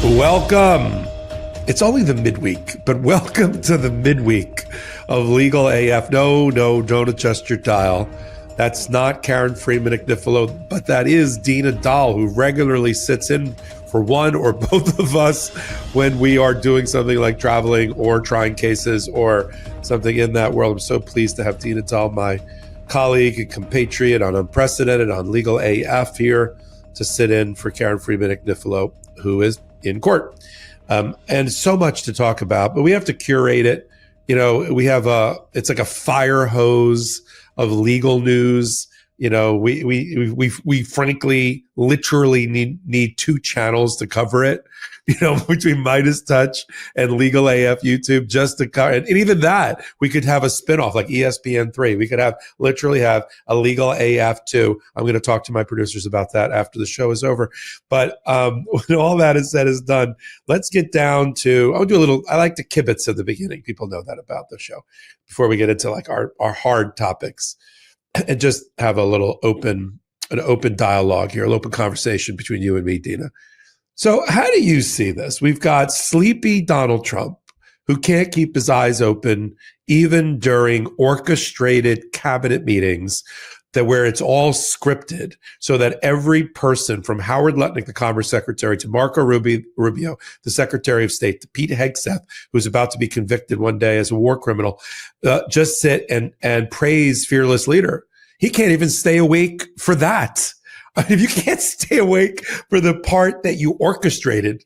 Welcome. It's only the midweek, but welcome to the midweek of Legal AF. No, don't adjust your dial. That's not Karen Freeman Agnifilo, but that is Dina Doll, who regularly sits in for one or both of us when we are doing something like traveling or trying cases or something in that world. I'm so pleased to have Dina Doll, my colleague and compatriot on Unprecedented, on Legal AF, here to sit in for Karen Freeman Agnifilo, who is in court. And so much to talk about, but we have to curate it. You know, we have it's like a fire hose of legal news. You know, we frankly literally need two channels to cover it, you know, between Midas Touch and Legal AF YouTube, just to cover it. And even that, we could have a spinoff like ESPN3. We could literally have a Legal AF 2. I'm going to talk to my producers about that after the show is over. But when all that is said is done, let's get down to, I like to kibitz at the beginning. People know that about the show before we get into like our hard topics. And just have an open dialogue here, an open conversation between you and me, Dina. So how do you see this? We've got sleepy Donald Trump, who can't keep his eyes open even during orchestrated cabinet meetings where it's all scripted, so that every person from Howard Lutnick, the Commerce Secretary, to Marco Rubio, the Secretary of State, to Pete Hegseth, who's about to be convicted one day as a war criminal, just sit and praise fearless leader. He can't even stay awake for that. I mean, if you can't stay awake for the part that you orchestrated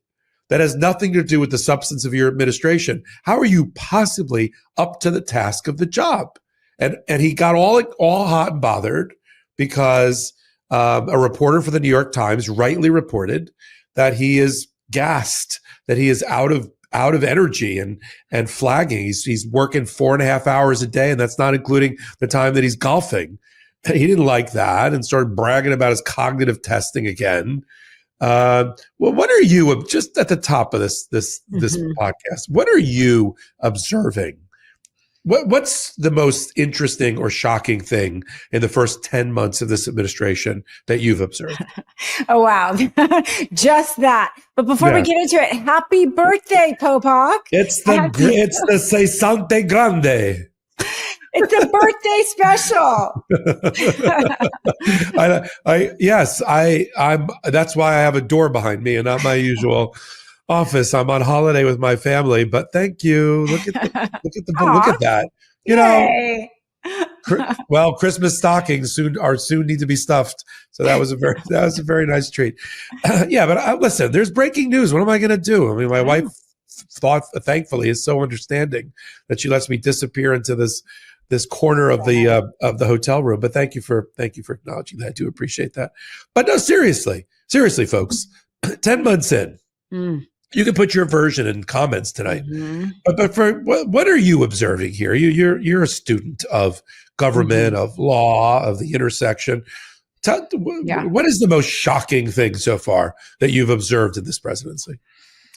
that has nothing to do with the substance of your administration, how are you possibly up to the task of the job? And he got all hot and bothered because a reporter for the New York Times rightly reported that he is gassed, that he is out of energy and flagging. He's working 4.5 hours a day, and that's not including the time that he's golfing. He didn't like that and started bragging about his cognitive testing again. Well, what are you, just at the top of this podcast, what are you observing? What's the most interesting or shocking thing in the first 10 months of this administration that you've observed? Oh, wow. Just that. But before we get into it, happy birthday, Popok. It's the Sesante Grande. It's a birthday special. I'm that's why I have a door behind me and not my usual office. I'm on holiday with my family, but thank you. Look at that. You Yay. know, well, Christmas stockings soon need to be stuffed. So that was a very nice treat. But listen, there's breaking news. What am I going to do? I mean, my wife thankfully is so understanding that she lets me disappear into this corner of the hotel room. But thank you for acknowledging that. I do appreciate that. But no, seriously, folks, 10 months in. You can put your version in comments tonight. Mm-hmm. But for what are you observing here? You're a student of government, of law, of the intersection. What is the most shocking thing so far that you've observed in this presidency?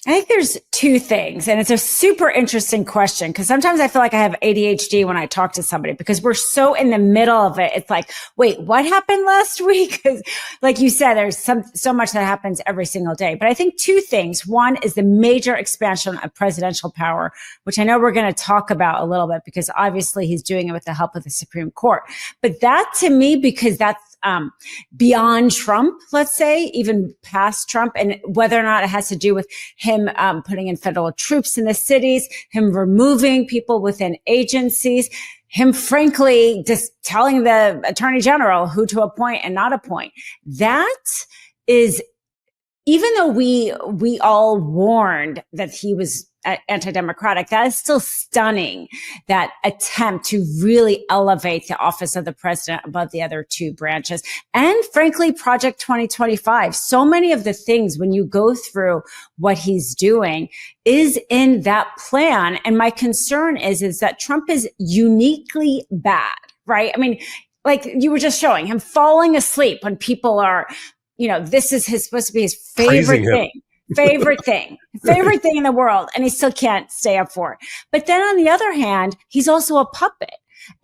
I think there's two things, and it's a super interesting question because sometimes I feel like I have ADHD when I talk to somebody because we're so in the middle of it. It's like, wait, what happened last week? Because like you said, there's so much that happens every single day. But I think two things. One is the major expansion of presidential power, which I know we're going to talk about a little bit because obviously he's doing it with the help of the Supreme Court. But that to me, because that's beyond Trump, let's say, even past Trump, and whether or not it has to do with him putting in federal troops in the cities, him removing people within agencies, him frankly just telling the attorney general who to appoint and not appoint. That is, even though we all warned that he was anti-democratic, that is still stunning, that attempt to really elevate the office of the president above the other two branches. And frankly, Project 2025, so many of the things when you go through what he's doing is in that plan. And my concern is that Trump is uniquely bad, right? I mean, like you were just showing him falling asleep when people are, this is supposed to be his favorite thing. Favorite thing in the world. And he still can't stay up for it. But then on the other hand, he's also a puppet.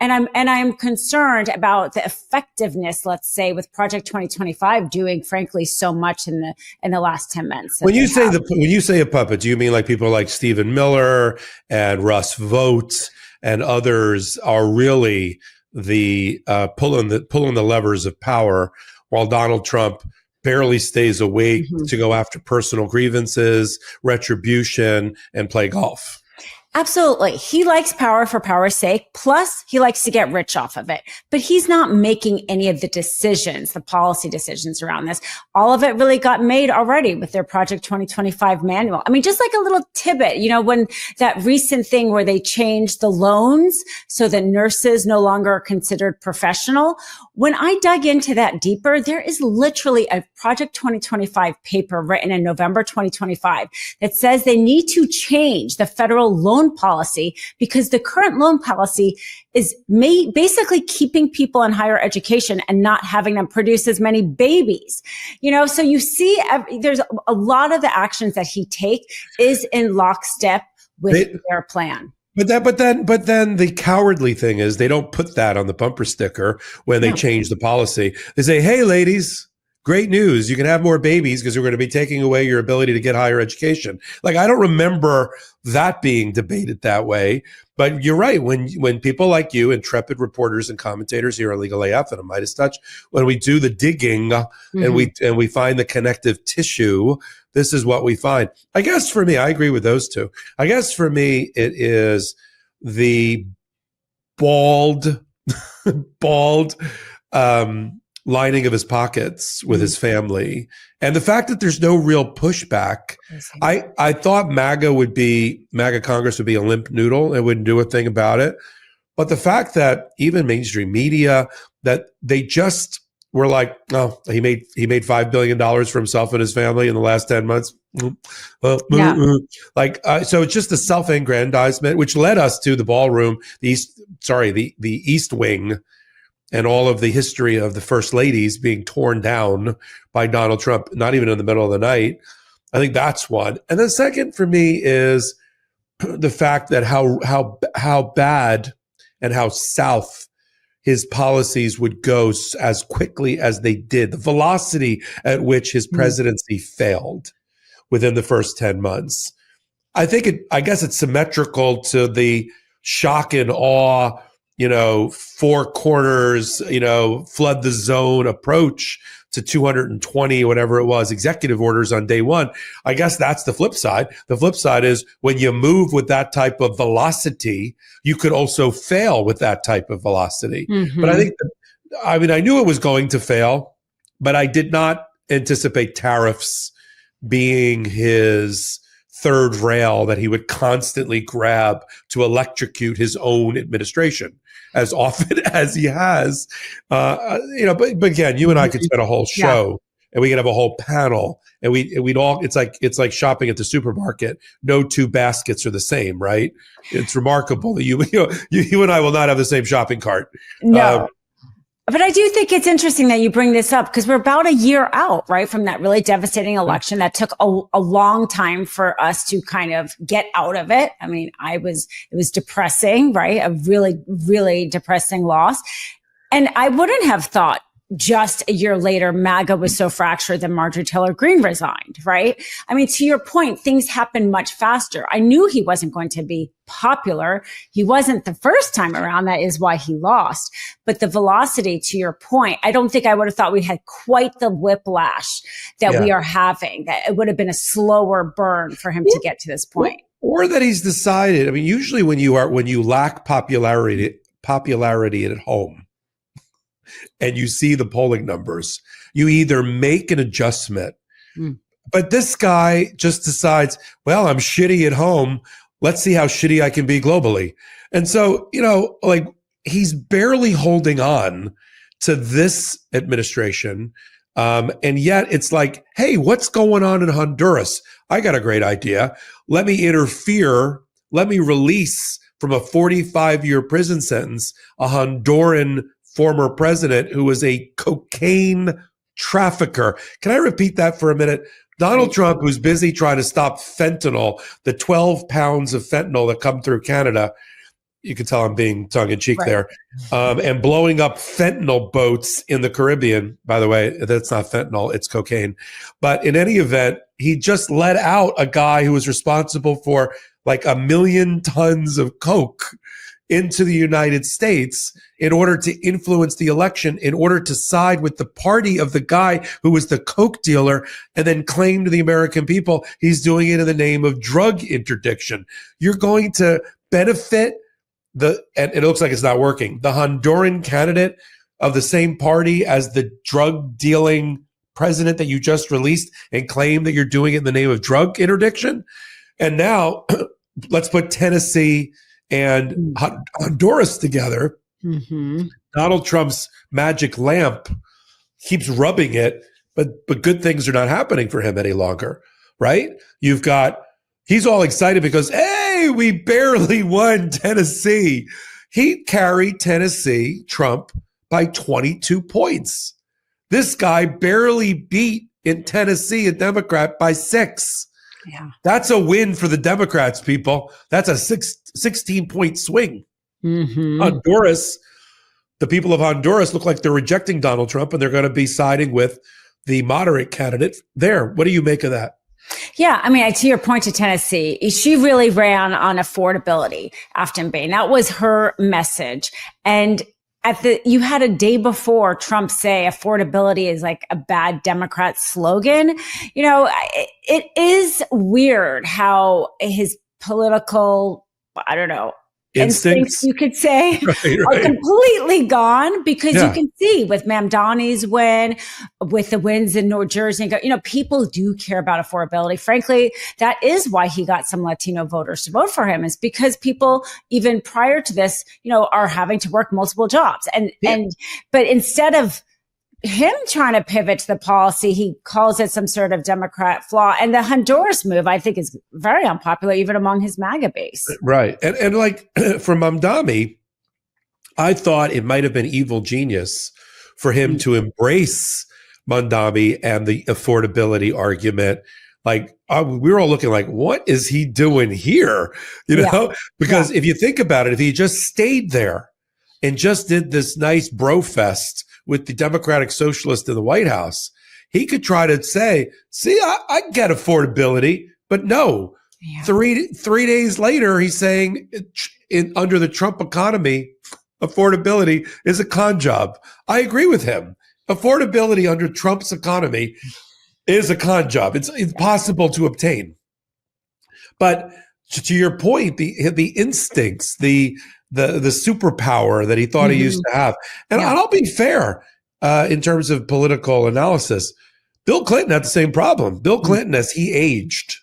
And I'm concerned about the effectiveness, let's say, with Project 2025 doing, frankly, so much in the last 10 months. When you say a puppet, do you mean like people like Stephen Miller and Russ Vought and others are really the pulling the levers of power, while Donald Trump barely stays awake to go after personal grievances, retribution, and play golf? Absolutely. He likes power for power's sake. Plus, he likes to get rich off of it. But he's not making any of the decisions, the policy decisions around this. All of it really got made already with their Project 2025 manual. I mean, just like a little tidbit, when that recent thing where they changed the loans so that nurses no longer are considered professional. When I dug into that deeper, there is literally a Project 2025 paper written in November 2025 that says they need to change the federal loan policy because the current loan policy is basically keeping people in higher education and not having them produce as many babies. So you see there's a lot of the actions that he take is in lockstep with their plan. But then the cowardly thing is they don't put that on the bumper sticker when they change the policy. They say, "Hey, ladies, great news. You can have more babies because we're going to be taking away your ability to get higher education." Like, I don't remember that being debated that way. But you're right. When people like you, intrepid reporters and commentators here on Legal AF and a Midas Touch, when we do the digging and we find the connective tissue, this is what we find. I guess for me, I agree with those two. I guess for me, it is the bald lining of his pockets with his family. And the fact that there's no real pushback. I thought MAGA Congress would be a limp noodle and wouldn't do a thing about it. But the fact that even mainstream media, that they just were like, "Oh, he made $5 billion for himself and his family in the last 10 months. So it's just the self-aggrandizement, which led us to the ballroom, the East Wing, and all of the history of the first ladies being torn down by Donald Trump, not even in the middle of the night. I think that's one. And then second for me is the fact that how bad and how south his policies would go as quickly as they did. The velocity at which his presidency failed within the first 10 months. I guess it's symmetrical to the shock and awe, four corners, flood the zone approach to 220, whatever it was, executive orders on day one. I guess that's the flip side. The flip side is when you move with that type of velocity, you could also fail with that type of velocity. But I knew it was going to fail, but I did not anticipate tariffs being his third rail that he would constantly grab to electrocute his own administration as often as he has. But again, you and I could spend a whole show and we could have a whole panel and we'd all, it's like shopping at the supermarket. No two baskets are the same, right? It's remarkable that you and I will not have the same shopping cart. No. But I do think it's interesting that you bring this up because we're about a year out, right, from that really devastating election that took a long time for us to kind of get out of it. I mean, it was depressing, right? A really, really depressing loss. And I wouldn't have thought just a year later, MAGA was so fractured that Marjorie Taylor Greene resigned, right? I mean, to your point, things happened much faster. I knew he wasn't going to be popular. He wasn't the first time around. That is why he lost. But the velocity, to your point, I don't think I would have thought we had quite the whiplash that we are having, that it would have been a slower burn for him to get to this point. Or that he's decided. I mean, usually when you lack popularity at home, and you see the polling numbers, you either make an adjustment, but this guy just decides, well, I'm shitty at home. Let's see how shitty I can be globally. And so, he's barely holding on to this administration. And yet it's like, hey, what's going on in Honduras? I got a great idea. Let me interfere. Let me release from a 45-year prison sentence a Honduran former president who was a cocaine trafficker. Can I repeat that for a minute? Donald Trump, who's busy trying to stop fentanyl, the 12 pounds of fentanyl that come through Canada, You can tell I'm being tongue-in-cheek Right. there. And blowing up fentanyl boats in the Caribbean. By the way, that's not fentanyl, it's cocaine. But in any event, he just let out a guy who was responsible for like 1 million tons of coke into the United States in order to influence the election, in order to side with the party of the guy who was the coke dealer, and then claim to the American people he's doing it in the name of drug interdiction. You're going to benefit and it looks like it's not working, the Honduran candidate of the same party as the drug dealing president that you just released and claim that you're doing it in the name of drug interdiction. And now let's put Tennessee and Honduras together. Mm-hmm. Donald Trump's magic lamp keeps rubbing it, but good things are not happening for him any longer, right? He's all excited because, hey, we barely won Tennessee. He carried Tennessee, Trump, by 22 points. This guy barely beat in Tennessee a Democrat by 6. Yeah. That's a win for the Democrats, people. That's a 16-point swing. Mm-hmm. Honduras, the people of Honduras look like they're rejecting Donald Trump and they're going to be siding with the moderate candidate there. What do you make of that? Yeah, I mean, to your point to Tennessee, she really ran on affordability, Afton Bain. That was her message. And you had a day before Trump say affordability is like a bad Democrat slogan. You know, it is weird how his political, I don't know, instincts, you could say, are completely gone because you can see with Mamdani's win, with the wins in New Jersey, you know, people do care about affordability. Frankly, that is why he got some Latino voters to vote for him, is because people, even prior to this, you know, are having to work multiple jobs. But instead of him trying to pivot to the policy, he calls it some sort of Democrat flaw. And the Honduras move, I think, is very unpopular, even among his MAGA base. Right. And like for Mamdani, I thought it might have been evil genius for him to embrace Mamdani and the affordability argument. Like we were all looking like, what is he doing here? You know, because if you think about it, if he just stayed there and just did this nice bro fest with the Democratic Socialist in the White House, he could try to say, see, I get affordability, but no. Yeah. Three days later, he's saying under the Trump economy, affordability is a con job. I agree with him. Affordability under Trump's economy is a con job. It's impossible to obtain. But to your point, the instincts, the superpower that he thought he used to have. And I'll be fair in terms of political analysis. Bill Clinton had the same problem. Bill Clinton, as he aged,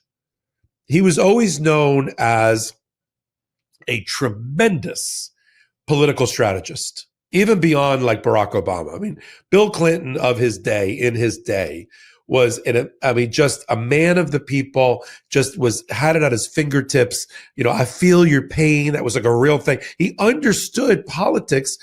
he was always known as a tremendous political strategist, even beyond like Barack Obama. I mean, Bill Clinton of his day, in his day, was just a man of the people, had it at his fingertips. You know, I feel your pain. That was like a real thing. He understood politics,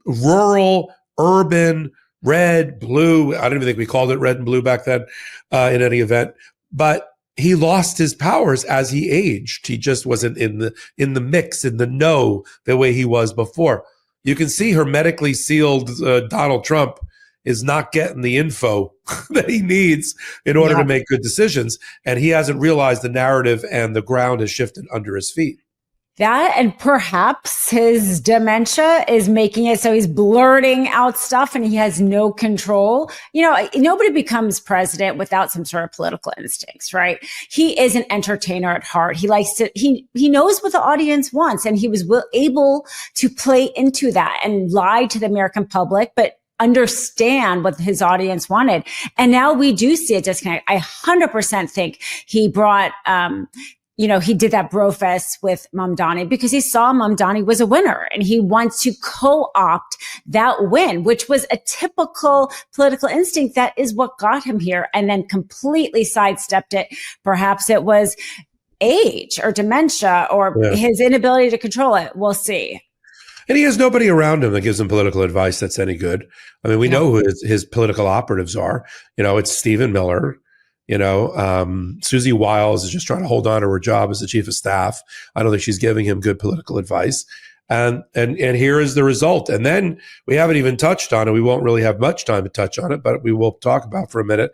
rural, urban, red, blue. I don't even think we called it red and blue back then in any event, but he lost his powers as he aged. He just wasn't in the mix, in the know, the way he was before. You can see hermetically sealed Donald Trump is not getting the info that he needs in order to make good decisions. And he hasn't realized the narrative and the ground has shifted under his feet. That, and perhaps his dementia is making it so he's blurting out stuff and he has no control. You know, nobody becomes president without some sort of political instincts, right? He is an entertainer at heart. He likes to, he knows what the audience wants, and he was able to play into that and lie to the American public, but understand what his audience wanted. And now we do see a disconnect. I 100% think he brought, he did that brofest with Mamdani because he saw Mamdani was a winner and he wants to co-opt that win, which was a typical political instinct. That is what got him here, and then completely sidestepped it. Perhaps it was age or dementia or his inability to control it. We'll see. And he has nobody around him that gives him political advice that's any good. I mean, we know who his political operatives are. You know, it's Stephen Miller. You know, Susie Wiles is just trying to hold on to her job as the chief of staff. I don't think she's giving him good political advice. And here is the result. And then we haven't even touched on it. We won't really have much time to touch on it, but we will talk about for a minute,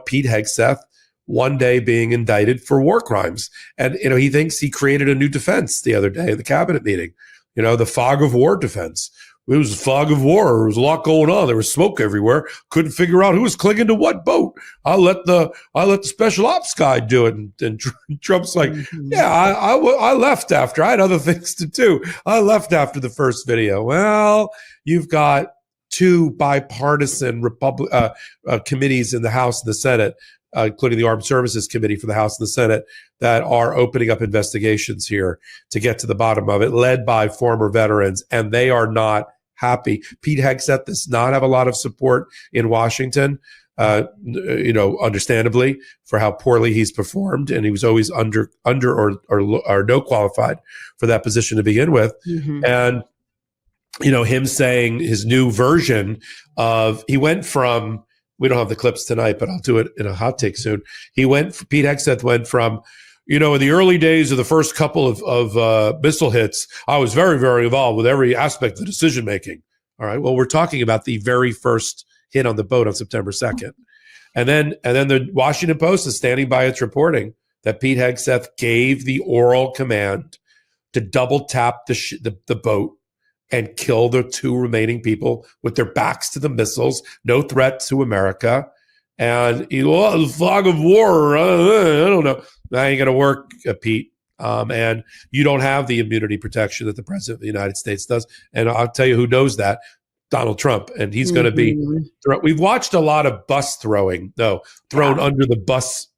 Pete Hegseth one day being indicted for war crimes. And, he thinks he created a new defense the other day at the cabinet meeting, the fog of war defense. It was a fog of war. There was a lot going on. There was smoke everywhere. Couldn't figure out who was clinging to what boat. I'll let the special ops guy do it. And Trump's like, yeah, I left after. I had other things to do. I left after the first video. Well, you've got two bipartisan committees in the House and the Senate, including the Armed Services Committee for the House and the Senate, that are opening up investigations here to get to the bottom of it, led by former veterans, and they are not happy. Pete Hegseth does not have a lot of support in Washington, understandably, for how poorly he's performed, and he was always under or no qualified for that position to begin with. Mm-hmm. And him saying his new version of, he went from, we don't have the clips tonight, but I'll do it in a hot take soon. Pete Hegseth went from, in the early days of the first couple of missile hits, I was very, very involved with every aspect of decision making. All right. Well, we're talking about the very first hit on the boat on September 2nd. And then the Washington Post is standing by its reporting that Pete Hegseth gave the oral command to double tap the boat and kill the two remaining people with their backs to the missiles, no threat to America. And the fog of war, I don't know. That ain't going to work, Pete. And you don't have the immunity protection that the president of the United States does. And I'll tell you who knows that, Donald Trump. And he's going to be, we've watched a lot of thrown under the bus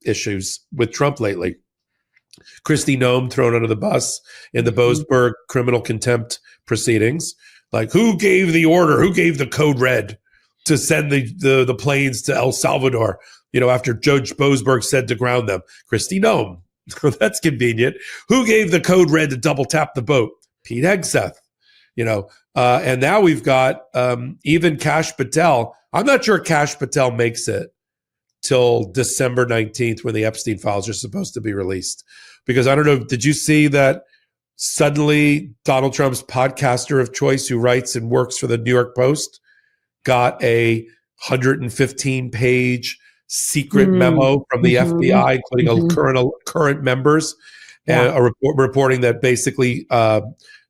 issues with Trump lately. Kristi Noem thrown under the bus in the Boasberg criminal contempt proceedings. Like, who gave the order? Who gave the code red to send the planes to El Salvador? After Judge Boasberg said to ground them, Kristi Noem. That's convenient. Who gave the code red to double tap the boat? Pete Hegseth. And now we've got even Kash Patel. I'm not sure Kash Patel makes it till December 19th when the Epstein files are supposed to be released. Because I don't know, did you see that suddenly Donald Trump's podcaster of choice who writes and works for the New York Post got a 115-page secret memo from the FBI, including current members, a report reporting that basically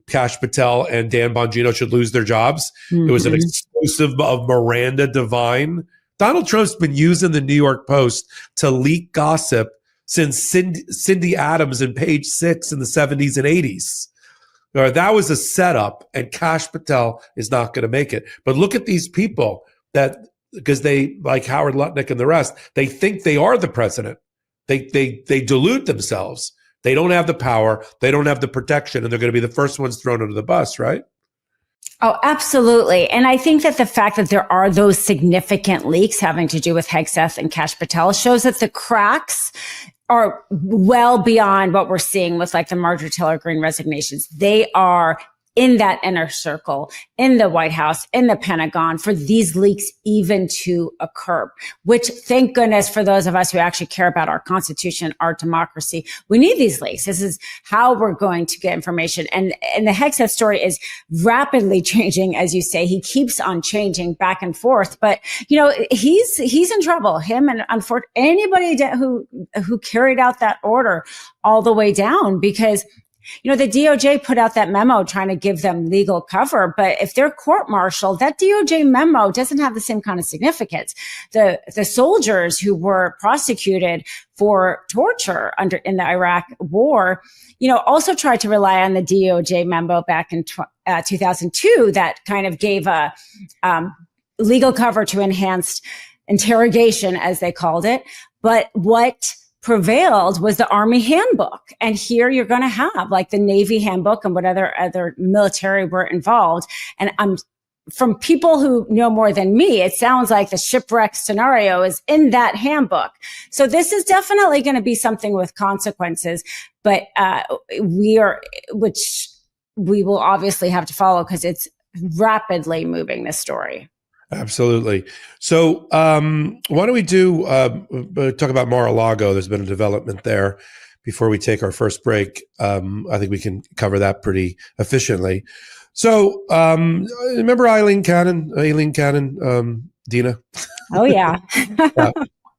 Kash Patel and Dan Bongino should lose their jobs. It was an exclusive of Miranda Devine. Donald Trump's been using the New York Post to leak gossip since Cindy Adams in Page 6 in the 70s and 80s. That was a setup, and Kash Patel is not going to make it. But look at these people because they, like Howard Lutnick and the rest, they think they are the president. They delude themselves. They don't have the power. They don't have the protection, and they're going to be the first ones thrown under the bus, right? Oh, absolutely. And I think that the fact that there are those significant leaks having to do with Hegseth and Kash Patel shows that the cracks are well beyond what we're seeing with like the Marjorie Taylor Greene resignations. They are in that inner circle, in the White House, in the Pentagon, for these leaks even to occur, which, thank goodness, for those of us who actually care about our Constitution, our democracy, we need these leaks. This is how we're going to get information. And the Hegseth story is rapidly changing, as you say. He keeps on changing back and forth, but he's in trouble. Him and anybody who carried out that order all the way down, because the DOJ put out that memo trying to give them legal cover, but if they're court-martialed, that DOJ memo doesn't have the same kind of significance. The soldiers who were prosecuted for torture in the Iraq war, also tried to rely on the DOJ memo back in 2002 that kind of gave a legal cover to enhanced interrogation, as they called it. But what prevailed was the Army handbook. And here you're going to have like the Navy handbook and what other military were involved. And from people who know more than me, it sounds like the shipwreck scenario is in that handbook. So this is definitely going to be something with consequences, but which we will obviously have to follow because it's rapidly moving, this story. Absolutely. So why don't we talk about Mar-a-Lago? There's been a development there before we take our first break. I think we can cover that pretty efficiently. So remember Eileen Cannon, Dina? Oh, yeah.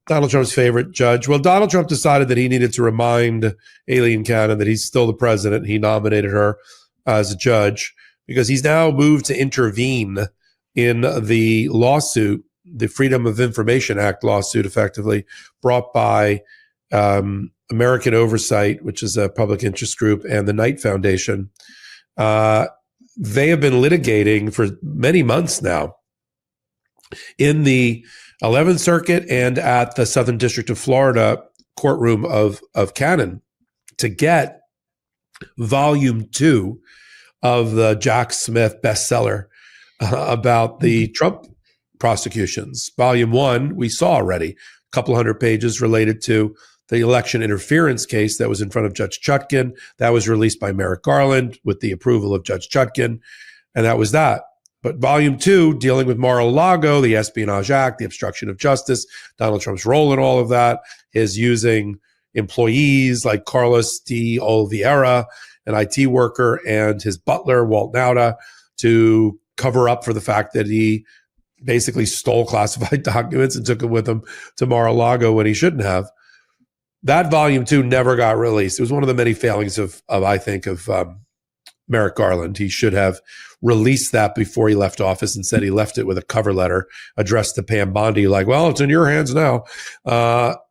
Donald Trump's favorite judge. Well, Donald Trump decided that he needed to remind Aileen Cannon that he's still the president. He nominated her as a judge because he's now moved to intervene in the lawsuit, the Freedom of Information Act lawsuit, effectively brought by American Oversight, which is a public interest group, and the Knight Foundation. They have been litigating for many months now in the 11th Circuit and at the Southern District of Florida courtroom of Cannon to get volume 2 of the Jack Smith bestseller about the Trump prosecutions. Volume 1, we saw already, a couple hundred pages related to the election interference case that was in front of Judge Chutkan. That was released by Merrick Garland with the approval of Judge Chutkan. And that was that. But volume 2, dealing with Mar-a-Lago, the Espionage Act, the obstruction of justice, Donald Trump's role in all of that, his using employees like Carlos D. Oliveira, an IT worker, and his butler, Walt Nauta, to cover up for the fact that he basically stole classified documents and took them with him to Mar-a-Lago when he shouldn't have. That volume 2 never got released. It was one of the many failings of Merrick Garland. He should have released that before he left office. Instead, he left it with a cover letter addressed to Pam Bondi, like, well, it's in your hands now.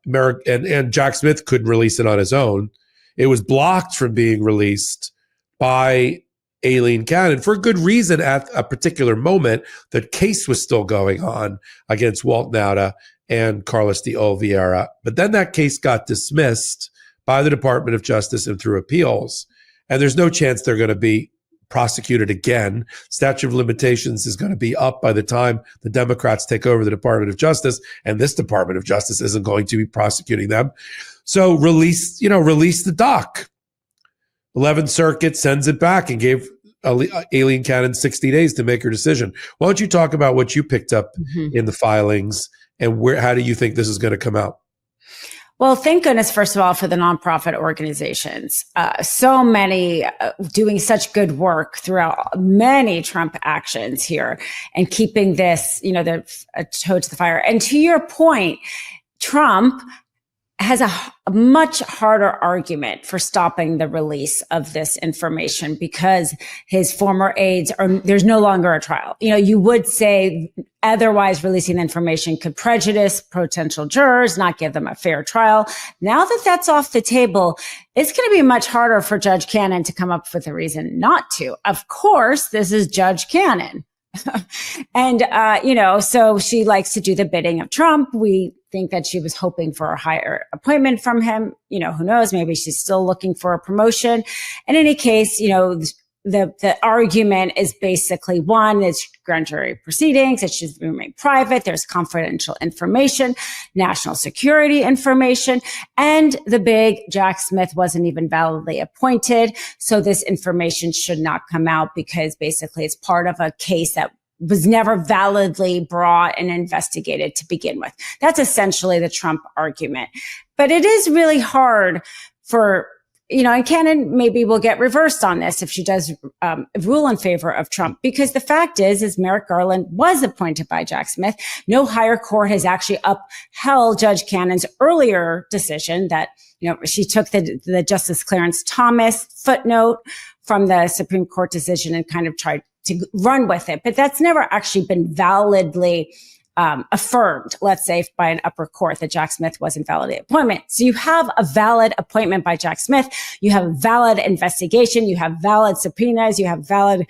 Merrick and Jack Smith couldn't release it on his own. It was blocked from being released by Aileen Cannon for good reason at a particular moment. The case was still going on against Walt Nauta and Carlos de Oliveira. But then that case got dismissed by the Department of Justice and through appeals. And there's no chance they're going to be prosecuted again. Statute of limitations is going to be up by the time the Democrats take over the Department of Justice, and this Department of Justice isn't going to be prosecuting them. So release the doc. 11th Circuit sends it back and gave Aileen Cannon 60 days to make her decision. Why don't you talk about what you picked up in the filings and how do you think this is going to come out? Well, thank goodness, first of all, for the nonprofit organizations. So many doing such good work throughout many Trump actions here and keeping this, the toe to the fire. And to your point, Trump has a much harder argument for stopping the release of this information because his former aides there's no longer a trial. You would say otherwise releasing the information could prejudice potential jurors, not give them a fair trial. Now that that's off the table, it's going to be much harder for Judge Cannon to come up with a reason not to. Of course, this is Judge Cannon. And, so she likes to do the bidding of Trump. We think that she was hoping for a higher appointment from him. Who knows? Maybe she's still looking for a promotion. In any case, the argument is basically one, it's grand jury proceedings. It should remain private. There's confidential information, national security information, and the big Jack Smith wasn't even validly appointed. So this information should not come out because basically it's part of a case that was never validly brought and investigated to begin with. That's essentially the Trump argument. But it is really hard for and Cannon maybe will get reversed on this if she does rule in favor of Trump, because the fact is Merrick Garland was appointed by Jack Smith. No higher court has actually upheld Judge Cannon's earlier decision that, she took the Justice Clarence Thomas footnote from the Supreme Court decision and kind of tried to run with it. But that's never actually been validly affirmed, let's say, by an upper court that Jack Smith wasn't validly appointment. So you have a valid appointment by Jack Smith. You have a valid investigation. You have valid subpoenas. You have valid,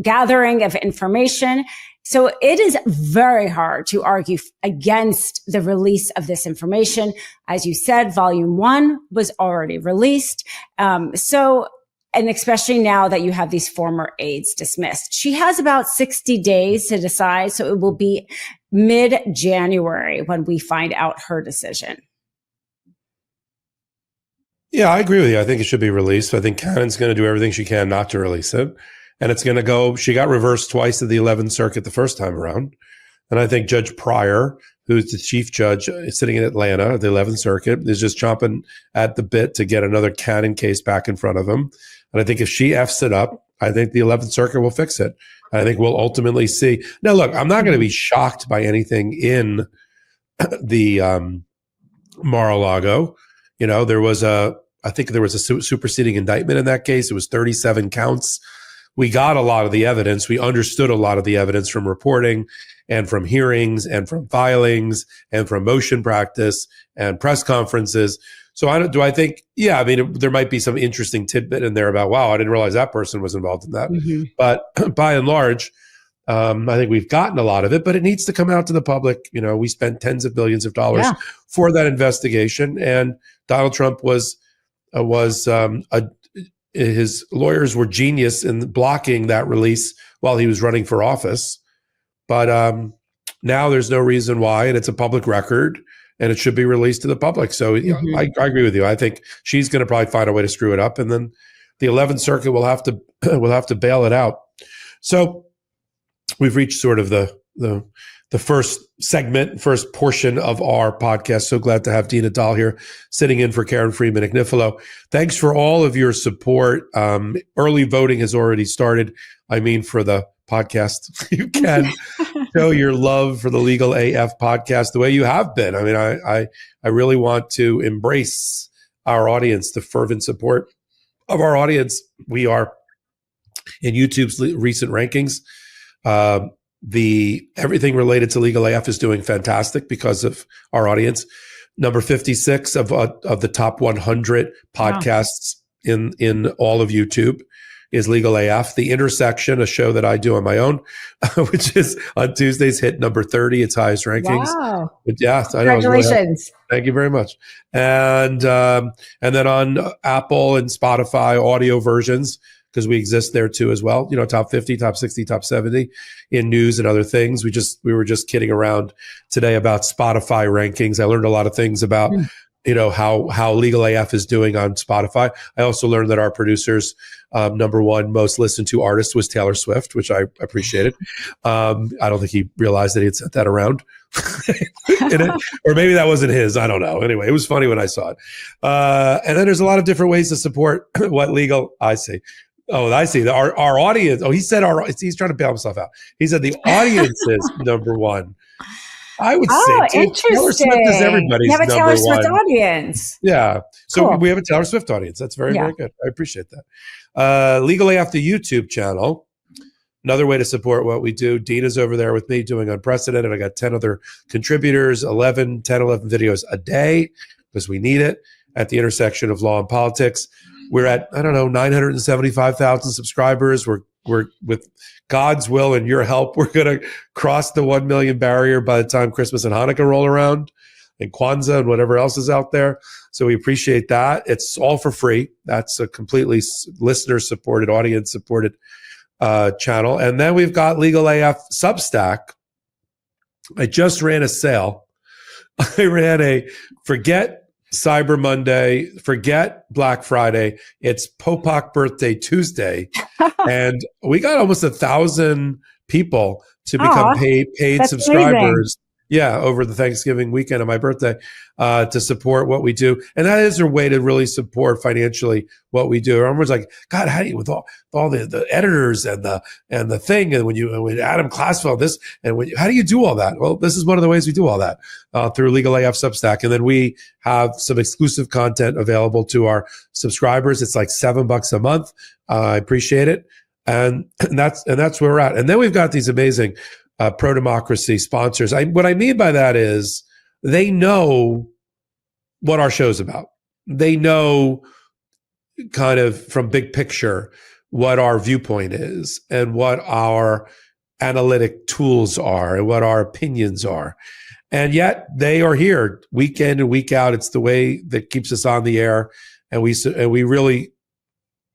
gathering of information. So it is very hard to argue against the release of this information. As you said, volume 1 was already released. And especially now that you have these former aides dismissed. She has about 60 days to decide. So it will be mid-January when we find out her decision. Yeah, I agree with you. I think it should be released. I think Cannon's going to do everything she can not to release it. and it's going to go. She got reversed twice at the 11th Circuit the first time around. And I think Judge Pryor, who's the chief judge sitting in Atlanta at the 11th Circuit, is just chomping at the bit to get another Cannon case back in front of him. And I think if she F's it up, I think the 11th Circuit will fix it. I think we'll ultimately see. Now, look, I'm not going to be shocked by anything in the Mar-a-Lago. You know, I think there was a superseding indictment in that case. It was 37 counts. We got a lot of the evidence. We understood a lot of the evidence from reporting and from hearings and from filings and from motion practice and press conferences. So I think, yeah, I mean, there might be some interesting tidbit in there about, wow, I didn't realize that person was involved in that. Mm-hmm. But by and large, I think we've gotten a lot of it, but it needs to come out to the public. You know, we spent tens of billions of dollars for that investigation, and Donald Trump his lawyers were genius in blocking that release while he was running for office. But now there's no reason why, and it's a public record, and it should be released to the public. So I agree with you. I think she's going to probably find a way to screw it up, and then the 11th Circuit will have to bail it out. So we've reached sort of the first segment, first portion of our podcast. So glad to have Dina Doll here, sitting in for Karen Friedman-Agnifilo. Thanks for all of your support. Early voting has already started. I mean, for the podcast, you can show your love for the Legal AF podcast the way you have been. I mean, I really want to embrace our audience, the fervent support of our audience. We are in YouTube's recent rankings. Everything related to Legal AF is doing fantastic because of our audience. Number 56 of the top 100 podcasts in all of YouTube is Legal AF. The Intersection, a show that I do on my own, which is on Tuesdays, hit number 30, its highest rankings. Wow. But yeah, congratulations. Thank you very much. And then on Apple and Spotify audio versions, because we exist there too as well. You know, top 50, top 60, top 70 in news and other things. We were just kidding around today about Spotify rankings. I learned a lot of things about, you know, how Legal AF is doing on Spotify. I also learned that our producer's number one most listened to artist was Taylor Swift, which I appreciated. I don't think he realized that he had sent that around. Or maybe that wasn't his. I don't know. Anyway, it was funny when I saw it. And then there's a lot of different ways to support what legal I see. Oh, I see. Our audience. Oh, he said he's trying to bail himself out. He said the audience is number one. I would say Taylor Swift is everybody's number one. You have a Taylor Swift audience. Yeah. So we have a Taylor Swift audience. That's very, very good. I appreciate that. Legal AF, the YouTube channel. Another way to support what we do. Dina's over there with me doing Unprecedented. I got 10 other contributors, 11 videos a day because we need it at the intersection of law and politics. We're at, 975,000 subscribers. We're with God's will and your help, we're going to cross the 1 million barrier by the time Christmas and Hanukkah roll around, and Kwanzaa and whatever else is out there. So we appreciate that. It's all for free. That's a completely listener-supported, audience-supported channel. And then we've got Legal AF Substack. I just ran a sale. I ran a forget Cyber Monday, forget Black Friday. It's Popok Birthday Tuesday. And we got almost 1,000 people to become paid subscribers. Amazing. Yeah, over the Thanksgiving weekend of my birthday, to support what we do. And that is a way to really support financially what we do. Everyone's like, God, how do you, with all the editors and the thing, and when Adam Classfeld, this, and how do you do all that? Well, this is one of the ways we do all that, through Legal AF Substack. And then we have some exclusive content available to our subscribers. It's like $7 a month. I appreciate it. And that's where we're at. And then we've got these amazing pro-democracy sponsors. What I mean by that is they know what our show's about. They know kind of from big picture what our viewpoint is and what our analytic tools are and what our opinions are. And yet they are here week in and week out. It's the way that keeps us on the air. And we really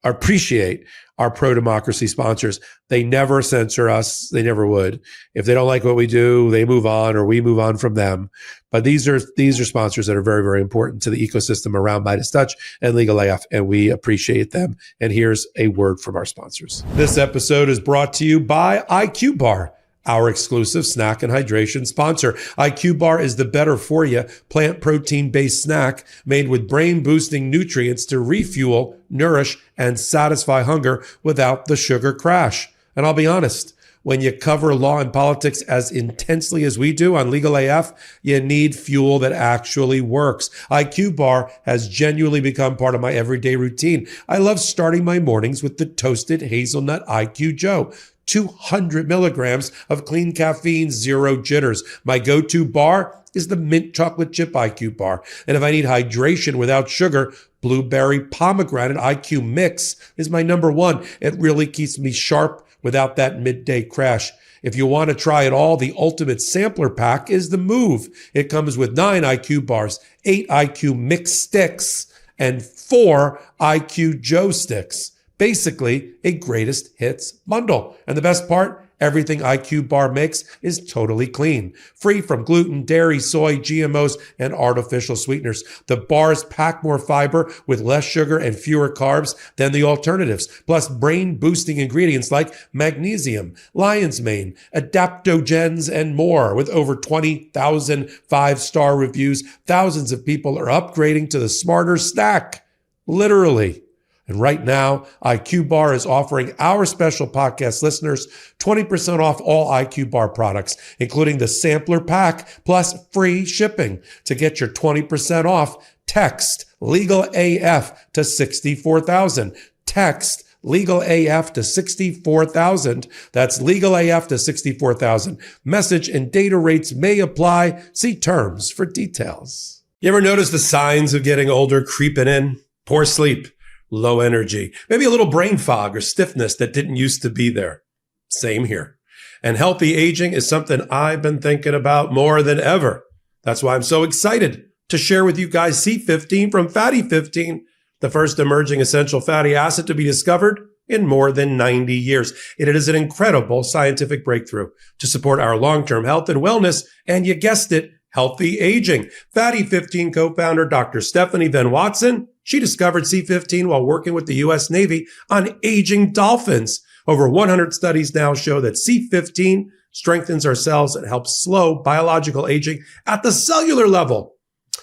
appreciate our pro-democracy sponsors. They never censor us. They never would. If they don't like what we do, they move on or we move on from them. But these are sponsors that are very, very important to the ecosystem around Midas Touch and Legal AF, and we appreciate them. And here's a word from our sponsors. This episode is brought to you by IQ Bar, our exclusive snack and hydration sponsor. IQ Bar is the better for you plant protein-based snack made with brain-boosting nutrients to refuel, nourish, and satisfy hunger without the sugar crash. And I'll be honest, when you cover law and politics as intensely as we do on Legal AF, you need fuel that actually works. IQ Bar has genuinely become part of my everyday routine. I love starting my mornings with the toasted hazelnut IQ Joe. 200 milligrams of clean caffeine, zero jitters. My go-to bar is the mint chocolate chip IQ bar. And if I need hydration without sugar, blueberry pomegranate IQ mix is my number one. It really keeps me sharp without that midday crash. If you want to try it all, the ultimate sampler pack is the move. It comes with 9 IQ bars, 8 IQ mix sticks, and 4 IQ Joe sticks. Basically, a greatest hits bundle. And the best part, everything IQ Bar makes is totally clean, free from gluten, dairy, soy, GMOs, and artificial sweeteners. The bars pack more fiber with less sugar and fewer carbs than the alternatives, plus brain-boosting ingredients like magnesium, lion's mane, adaptogens, and more. With over 20,000 5-star reviews, thousands of people are upgrading to the smarter snack. Literally. And right now, IQ Bar is offering our special podcast listeners 20% off all IQ Bar products, including the sampler pack plus free shipping. To get your 20% off, text Legal AF to 64,000. Text Legal AF to 64,000. That's Legal AF to 64,000. Message and data rates may apply. See terms for details. You ever notice the signs of getting older creeping in? Poor sleep, low energy, maybe a little brain fog or stiffness that didn't used to be there. Same here. And healthy aging is something I've been thinking about more than ever. That's why I'm so excited to share with you guys C15 from Fatty 15, the first emerging essential fatty acid to be discovered in more than 90 years. It is an incredible scientific breakthrough to support our long-term health and wellness, and you guessed it, healthy aging. Fatty 15 co-founder Dr. Stephanie Venn Watson, she discovered C15 while working with the U.S. Navy on aging dolphins. Over 100 studies now show that C15 strengthens our cells and helps slow biological aging at the cellular level.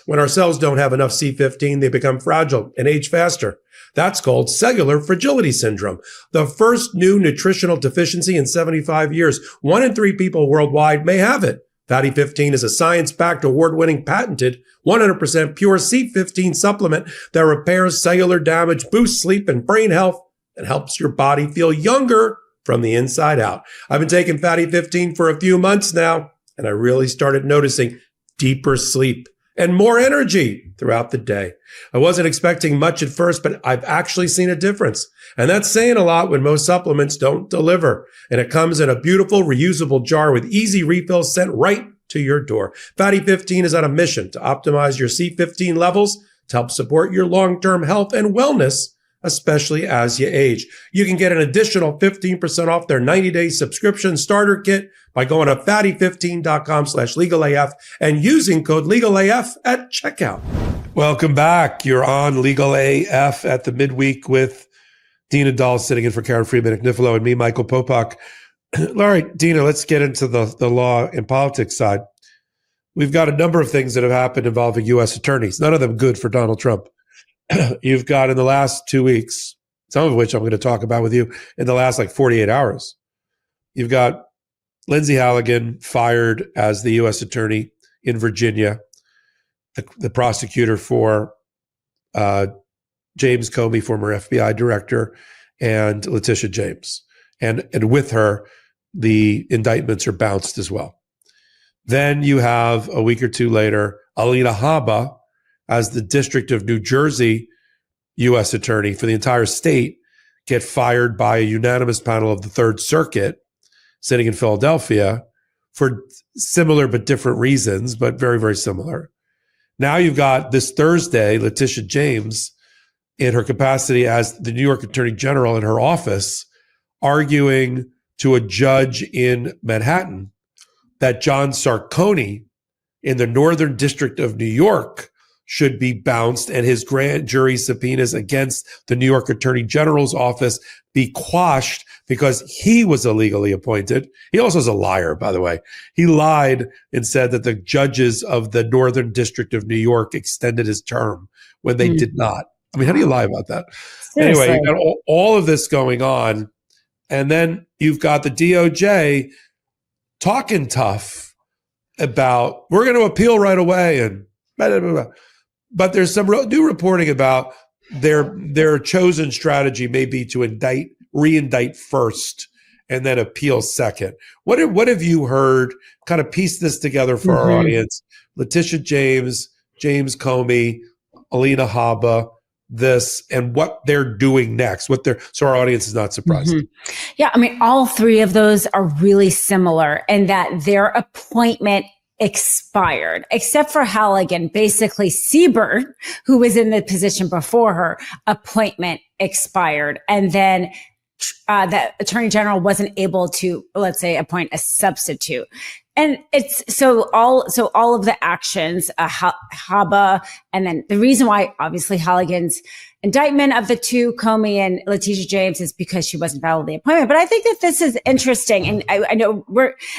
When our cells don't have enough C15, they become fragile and age faster. That's called cellular fragility syndrome, the first new nutritional deficiency in 75 years. 1 in 3 people worldwide may have it. Fatty 15 is a science-backed, award-winning, patented, 100% pure C15 supplement that repairs cellular damage, boosts sleep and brain health, and helps your body feel younger from the inside out. I've been taking Fatty 15 for a few months now, and I really started noticing deeper sleep and more energy throughout the day. I wasn't expecting much at first, but I've actually seen a difference. And that's saying a lot when most supplements don't deliver. And it comes in a beautiful reusable jar with easy refills sent right to your door. Fatty 15 is on a mission to optimize your C15 levels to help support your long-term health and wellness, especially as you age. You can get an additional 15% off their 90-day subscription starter kit by going to fatty15.com/legalaf and using code legalaf at checkout. Welcome back. You're on Legal AF at the midweek with Dina Doll sitting in for Karen Friedman Agnifilo and me, Michael Popok. All right, Dina, let's get into the law and politics side. We've got a number of things that have happened involving U.S. attorneys, none of them good for Donald Trump. You've got in the last 2 weeks, some of which I'm going to talk about with you in the last 48 hours. You've got Lindsay Halligan fired as the U.S. attorney in Virginia, the prosecutor for James Comey, former FBI director, and Letitia James. And with her, the indictments are bounced as well. Then you have a week or two later, Alina Habba, as the District of New Jersey U.S. attorney for the entire state, get fired by a unanimous panel of the Third Circuit sitting in Philadelphia for similar but different reasons, but very, very similar. Now you've got this Thursday, Letitia James in her capacity as the New York Attorney General in her office, arguing to a judge in Manhattan that John Sarcone in the Northern District of New York should be bounced and his grand jury subpoenas against the New York Attorney General's office be quashed because he was illegally appointed. He also is a liar, by the way. He lied and said that the judges of the Northern District of New York extended his term when they did not. I mean, how do you lie about that? Seriously. Anyway, you got all of this going on. And then you've got the DOJ talking tough about, we're going to appeal right away. And blah, blah, blah, blah. But there's some new reporting about their chosen strategy may be to re-indict first and then appeal second. What have you heard? Kind of piece this together for our audience. Letitia James, James Comey, Alina Habba, this, and what they're doing next. So our audience is not surprised. Yeah, I mean, all three of those are really similar in that their appointment expired, except for Halligan. Basically, Siebert, who was in the position before her, appointment expired. And then the attorney general wasn't able to, let's say, appoint a substitute. And it's so all of the actions, Habba, and then the reason why obviously Halligan's indictment of the two, Comey and Letitia James, is because she wasn't validly appointed. But I think that this is interesting. And I know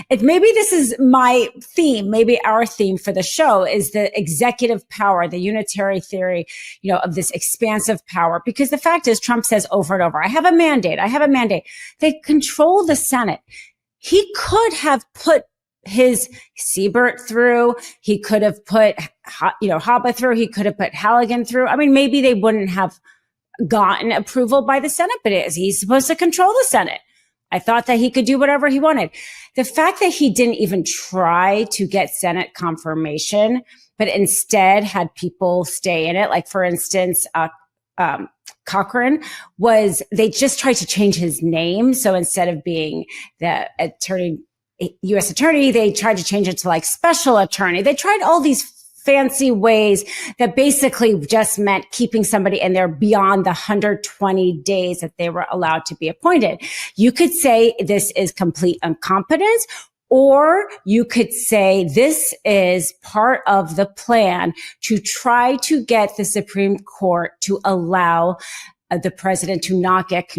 maybe this is my theme, maybe our theme for the show is the executive power, the unitary theory, of this expansive power. Because the fact is, Trump says over and over, I have a mandate. They control the Senate. He could have put his Siebert through. He could have put, Habba through. He could have put Halligan through. I mean, maybe they wouldn't have gotten approval by the Senate, but he's supposed to control the Senate. I thought that he could do whatever he wanted. The fact that he didn't even try to get Senate confirmation, but instead had people stay in it, like for instance, Cochran they just tried to change his name. So instead of being the U.S. attorney, they tried to change it to like special attorney. They tried all these fancy ways that basically just meant keeping somebody in there beyond the 120 days that they were allowed to be appointed. You could say this is complete incompetence, or you could say this is part of the plan to try to get the Supreme Court to allow the president to not get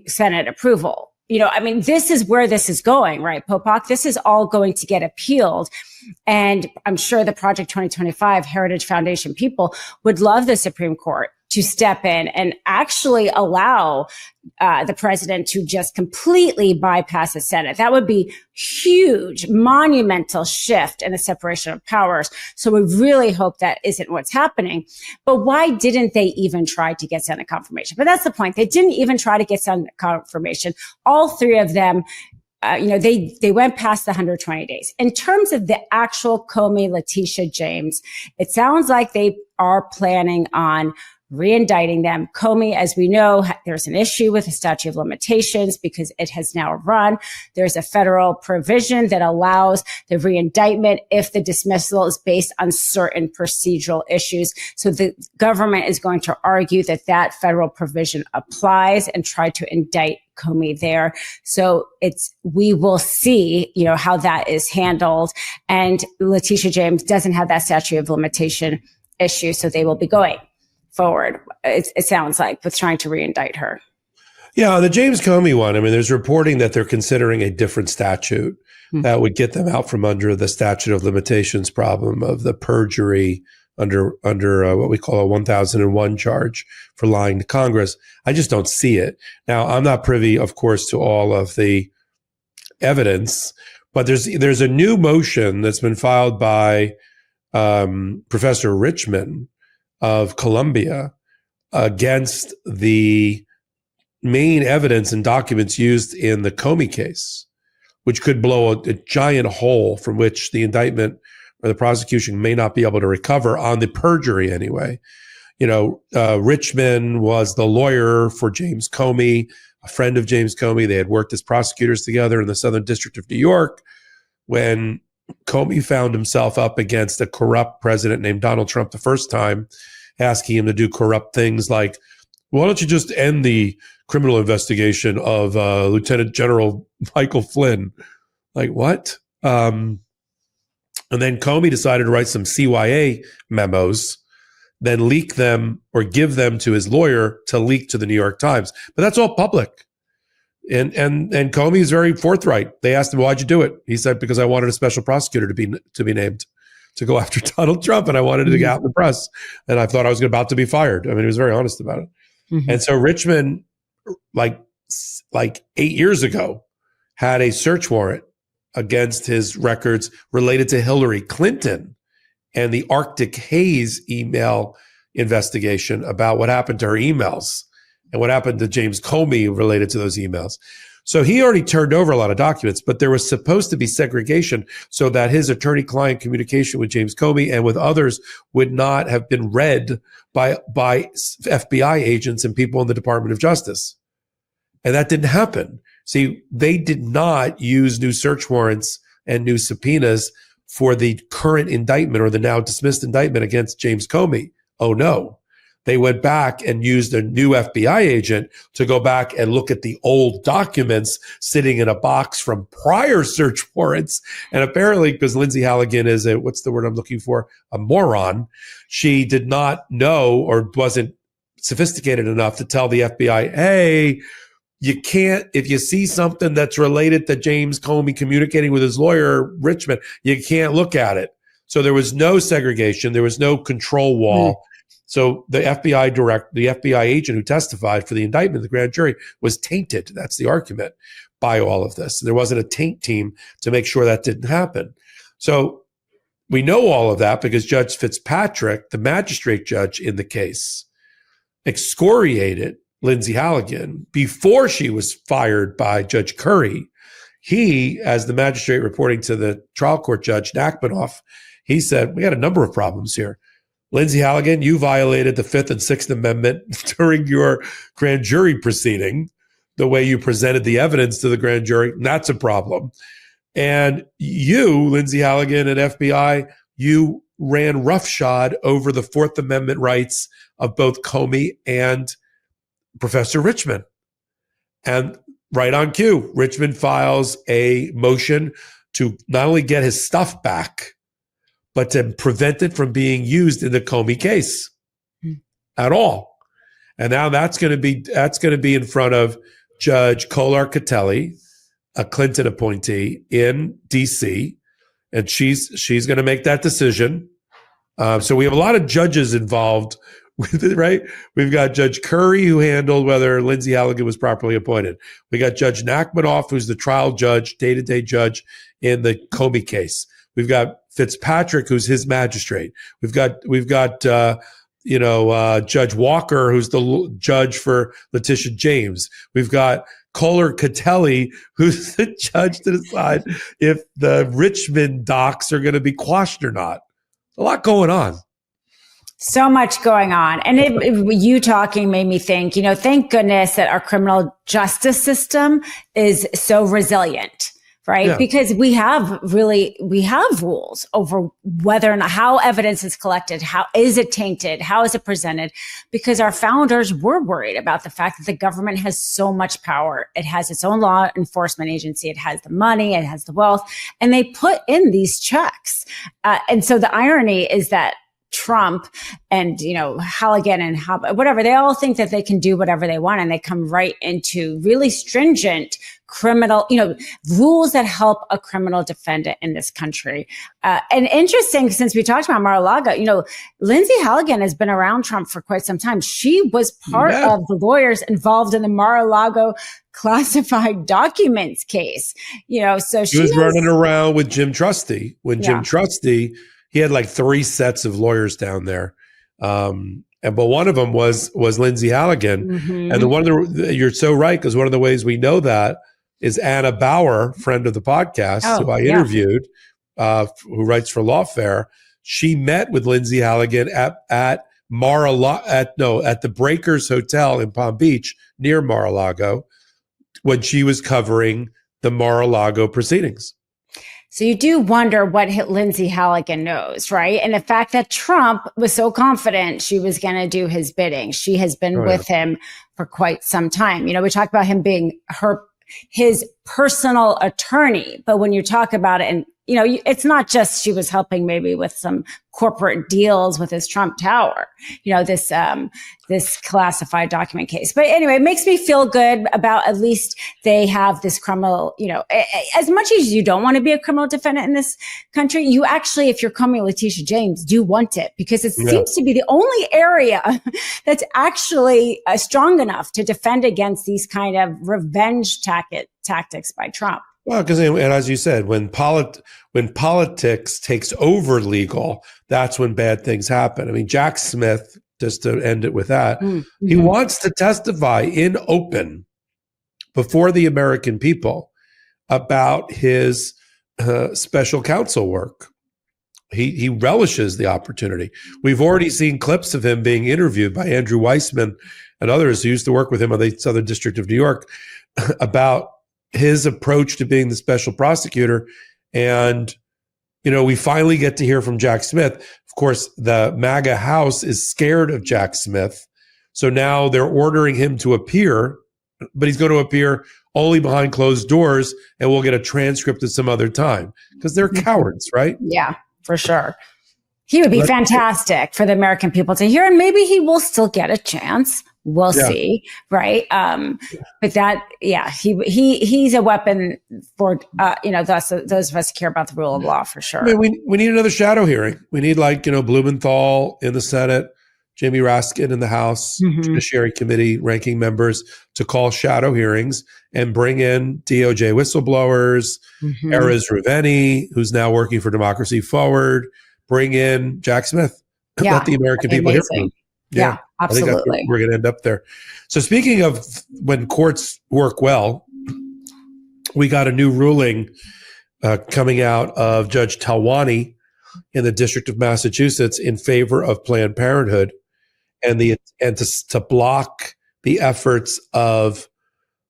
Senate approval. This is where this is going, right, Popok? This is all going to get appealed. And I'm sure the Project 2025 Heritage Foundation people would love the Supreme Court to step in and actually allow the president to just completely bypass the Senate. That would be huge, monumental shift in the separation of powers. So we really hope that isn't what's happening. But why didn't they even try to get Senate confirmation? But that's the point. They didn't even try to get Senate confirmation. All three of them, they went past the 120 days. In terms of the actual Comey, Letitia James, it sounds like they are planning on re-indicting them. Comey, as we know, there's an issue with the statute of limitations because it has now run. There's a federal provision that allows the re-indictment if the dismissal is based on certain procedural issues. So the government is going to argue that federal provision applies and try to indict Comey there. So we will see, how that is handled. And Letitia James doesn't have that statute of limitation issue. So they will be going forward, it sounds like, with trying to re-indict her. Yeah, the James Comey one, there's reporting that they're considering a different statute that would get them out from under the statute of limitations problem of the perjury under what we call a 1001 charge for lying to Congress. I just don't see it. Now, I'm not privy, of course, to all of the evidence, but there's a new motion that's been filed by Professor Richman of Columbia against the main evidence and documents used in the Comey case, which could blow a giant hole from which the indictment or the prosecution may not be able to recover on the perjury anyway. Richman was the lawyer for James Comey, a friend of James Comey. They had worked as prosecutors together in the Southern District of New York when Comey found himself up against a corrupt president named Donald Trump the first time, asking him to do corrupt things like, why don't you just end the criminal investigation of Lieutenant General Michael Flynn? Like, what? And then Comey decided to write some CYA memos, then leak them or give them to his lawyer to leak to the New York Times. But that's all public. And Comey is very forthright. They asked him, why'd you do it? He said, because I wanted a special prosecutor to be named to go after Donald Trump, and I wanted it to get out in the press. And I thought I was about to be fired. I mean, he was very honest about it. Mm-hmm. And so Richmond, like 8 years ago, had a search warrant against his records related to Hillary Clinton and the Arctic Haze email investigation about what happened to her emails and what happened to James Comey related to those emails. So he already turned over a lot of documents, but there was supposed to be segregation so that his attorney-client communication with James Comey and with others would not have been read by FBI agents and people in the Department of Justice. And that didn't happen. See, they did not use new search warrants and new subpoenas for the current indictment or the now dismissed indictment against James Comey. Oh, no. They went back and used a new FBI agent to go back and look at the old documents sitting in a box from prior search warrants. And apparently, because Lindsay Halligan is what's the word I'm looking for? A moron. She did not know or wasn't sophisticated enough to tell the FBI, hey, you can't, if you see something that's related to James Comey communicating with his lawyer, Richmond, you can't look at it. So there was no segregation. There was no control wall. So the FBI agent who testified for the indictment, the grand jury, was tainted. That's the argument by all of this. There wasn't a taint team to make sure that didn't happen. So we know all of that because Judge Fitzpatrick, the magistrate judge in the case, excoriated Lindsay Halligan before she was fired by Judge Curry. He, as the magistrate reporting to the trial court judge, Nachmanoff, he said, we had a number of problems here. Lindsay Halligan, you violated the Fifth and Sixth Amendment during your grand jury proceeding, the way you presented the evidence to the grand jury. And that's a problem. And you, Lindsay Halligan and FBI, you ran roughshod over the Fourth Amendment rights of both Comey and Professor Richmond. And right on cue, Richmond files a motion to not only get his stuff back, but to prevent it from being used in the Comey case at all. And now that's going to be in front of Judge Kolar-Catelli, a Clinton appointee in D.C., and she's going to make that decision. So we have a lot of judges involved with it, right? We've got Judge Curry, who handled whether Lindsay Halligan was properly appointed. We got Judge Nachmanoff, who's the trial judge, day-to-day judge in the Comey case. We've got Fitzpatrick, who's his magistrate. We've got Judge Walker, who's the judge for Letitia James. We've got Kolar-Catelli, who's the judge to decide if the Richmond docs are going to be quashed or not. A lot going on. So much going on. And you talking made me think, thank goodness that our criminal justice system is so resilient. Right. Yeah. Because we have rules over whether or not, how evidence is collected, how is it tainted, how is it presented, because our founders were worried about the fact that the government has so much power. It has its own law enforcement agency. It has the money, it has the wealth, and they put in these checks. And so the irony is that Trump and, Halligan and whatever, they all think that they can do whatever they want, and they come right into really stringent criminal, rules that help a criminal defendant in this country. And interesting, since we talked about Mar-a-Lago, Lindsay Halligan has been around Trump for quite some time. She was part of the lawyers involved in the Mar-a-Lago classified documents case, so she was running around with Jim Trusty. Jim Trusty, he had like 3 sets of lawyers down there. But one of them was Lindsay Halligan. Mm-hmm. And you're so right, because one of the ways we know that is Anna Bauer, friend of the podcast, who I interviewed, who writes for Lawfare. She met with Lindsay Halligan at the Breakers Hotel in Palm Beach near Mar-a-Lago when she was covering the Mar-a-Lago proceedings. So you do wonder what Lindsay Halligan knows, right? And the fact that Trump was so confident she was going to do his bidding. She has been with him for quite some time. You know, we talk about him being his personal attorney, but when you talk about it, and you know, it's not just she was helping maybe with some corporate deals with his Trump Tower, you know, this classified document case. But anyway, it makes me feel good about at least they have this criminal, you know, as much as you don't want to be a criminal defendant in this country, you actually, if you're coming Letitia James, do want it because it seems to be the only area that's actually strong enough to defend against these kind of revenge tactics by Trump. Well, because, and as you said, when politics takes over legal, that's when bad things happen. I mean, Jack Smith, just to end it with that, he wants to testify in open before the American people about his special counsel work. He relishes the opportunity. We've already seen clips of him being interviewed by Andrew Weissman and others who used to work with him on the Southern District of New York about his approach to being the special prosecutor. And, you know, we finally get to hear from Jack Smith. Of course, the MAGA House is scared of Jack Smith. So now they're ordering him to appear, but he's going to appear only behind closed doors, and we'll get a transcript at some other time because they're cowards, right? Yeah, for sure. He would be fantastic for the American people to hear, and maybe he will still get a chance. We'll see, right? But that, he's a weapon for you know, those of us who care about the rule of law for sure. I mean, we need another shadow hearing. We need, like, you know, Blumenthal in the Senate, Jamie Raskin in the House, Judiciary Committee ranking members to call shadow hearings and bring in DOJ whistleblowers, Erez Ruveni, who's now working for Democracy Forward, bring in Jack Smith. Let the American people hear from him. Yeah, absolutely. I think we're going to end up there. So speaking of when courts work well, we got a new ruling coming out of Judge Talwani in the District of Massachusetts in favor of Planned Parenthood and to block the efforts of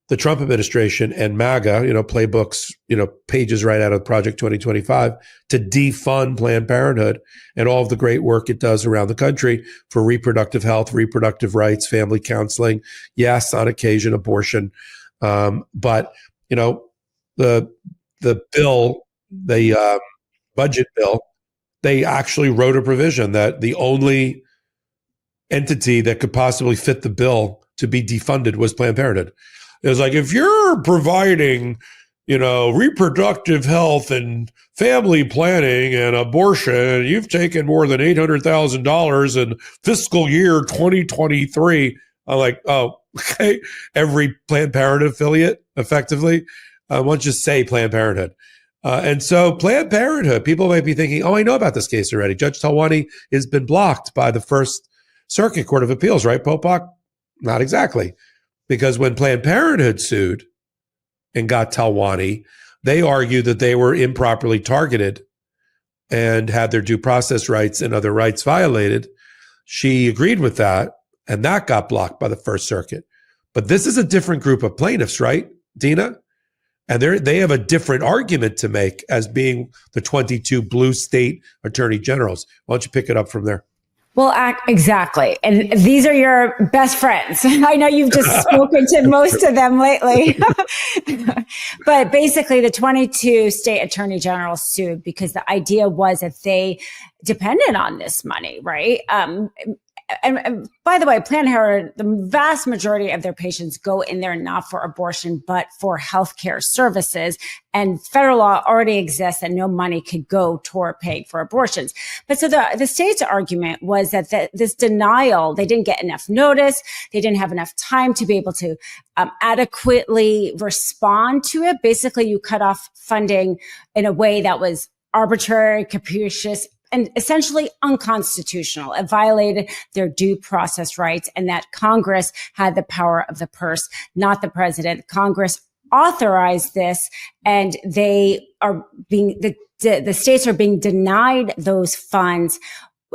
the Trump administration and MAGA, you know, playbooks, you know, pages right out of Project 2025 to defund Planned Parenthood and all of the great work it does around the country for reproductive health, reproductive rights, family counseling. Yes, on occasion, abortion. But, you know, the bill, the budget bill, they actually wrote a provision that the only entity that could possibly fit the bill to be defunded was Planned Parenthood. It was like, if you're providing, you know, reproductive health and family planning and abortion, you've taken more than $800,000 in fiscal year 2023. I'm like, oh, okay. Every Planned Parenthood affiliate, effectively, why don't you say Planned Parenthood? And so Planned Parenthood, people might be thinking, oh, I know about this case already. Judge Talwani has been blocked by the First Circuit Court of Appeals, right, Popok? Not exactly. Because when Planned Parenthood sued and got Talwani, they argued that they were improperly targeted and had their due process rights and other rights violated. She agreed with that, and that got blocked by the First Circuit. But this is a different group of plaintiffs, right, Dina? And they have a different argument to make as being the 22 blue state attorney generals. Why don't you pick it up from there? Well, exactly. And these are your best friends. I know you've just spoken to most of them lately. But basically, the 22 state attorney generals sued because the idea was that they depended on this money, right? And by the way, Planned Parenthood, the vast majority of their patients go in there not for abortion, but for healthcare services. And federal law already exists that no money could go toward paying for abortions. But so the state's argument was that this denial, they didn't get enough notice. They didn't have enough time to be able to adequately respond to it. Basically, you cut off funding in a way that was arbitrary, capricious, and essentially unconstitutional. It violated their due process rights, and that Congress had the power of the purse, not the president. Congress authorized this, and they are being, the states are being denied those funds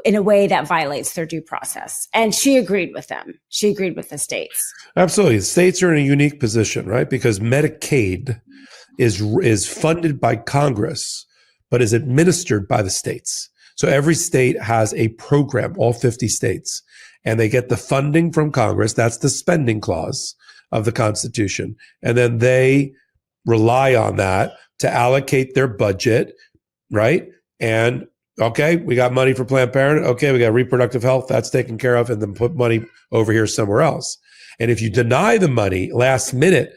in a way that violates their due process. And she agreed with them. She agreed with the states. Absolutely. The states are in a unique position, right? Because Medicaid is funded by Congress but is administered by the states. So every state has a program, all 50 states, and they get the funding from Congress. That's the spending clause of the Constitution. And then they rely on that to allocate their budget, right? And okay, we got money for Planned Parenthood. Okay, we got reproductive health. That's taken care of. And then put money over here somewhere else. And if you deny the money last minute,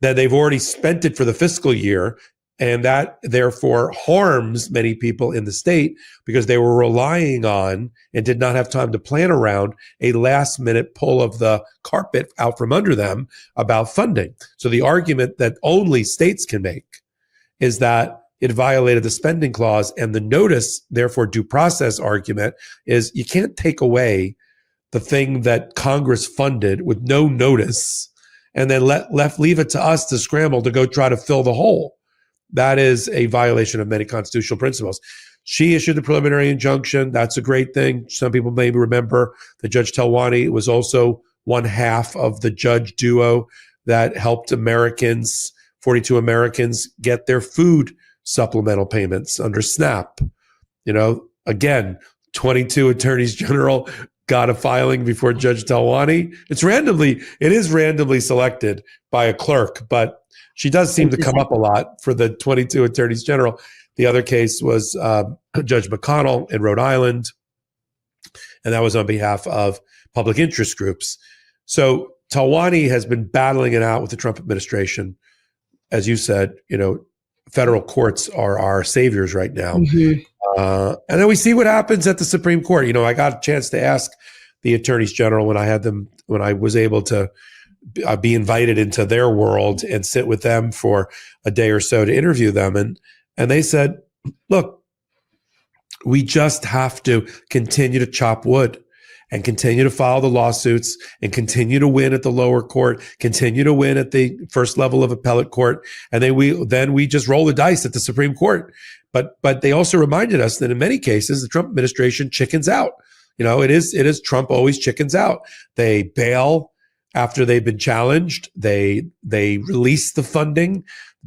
then they've already spent it for the fiscal year. And that therefore harms many people in the state because they were relying on and did not have time to plan around a last minute pull of the carpet out from under them about funding. So the argument that only states can make is that it violated the spending clause, and the notice, therefore due process argument is you can't take away the thing that Congress funded with no notice and then leave it to us to scramble to go try to fill the hole. That is a violation of many constitutional principles. She issued the preliminary injunction. That's a great thing. Some people may remember that Judge Talwani was also one half of the judge duo that helped Americans, 42 Americans, get their food supplemental payments under SNAP. You know, again, 22 attorneys general got a filing before Judge Talwani. It is randomly selected by a clerk, but she does seem to come up a lot for the 22 attorneys general. The other case was Judge McConnell in Rhode Island, and that was on behalf of public interest groups. So Talwani has been battling it out with the Trump administration. As you said, you know, federal courts are our saviors right now. Mm-hmm. And then we see what happens at the Supreme Court. You know, I got a chance to ask the attorneys general when I was able to be invited into their world and sit with them for a day or so to interview them. And they said, look, we just have to continue to chop wood and continue to file the lawsuits and continue to win at the lower court, continue to win at the first level of appellate court. And then we just roll the dice at the Supreme Court. But they also reminded us that in many cases, the Trump administration chickens out. You know, it is Trump always chickens out. They bail after they've been challenged. They release the funding.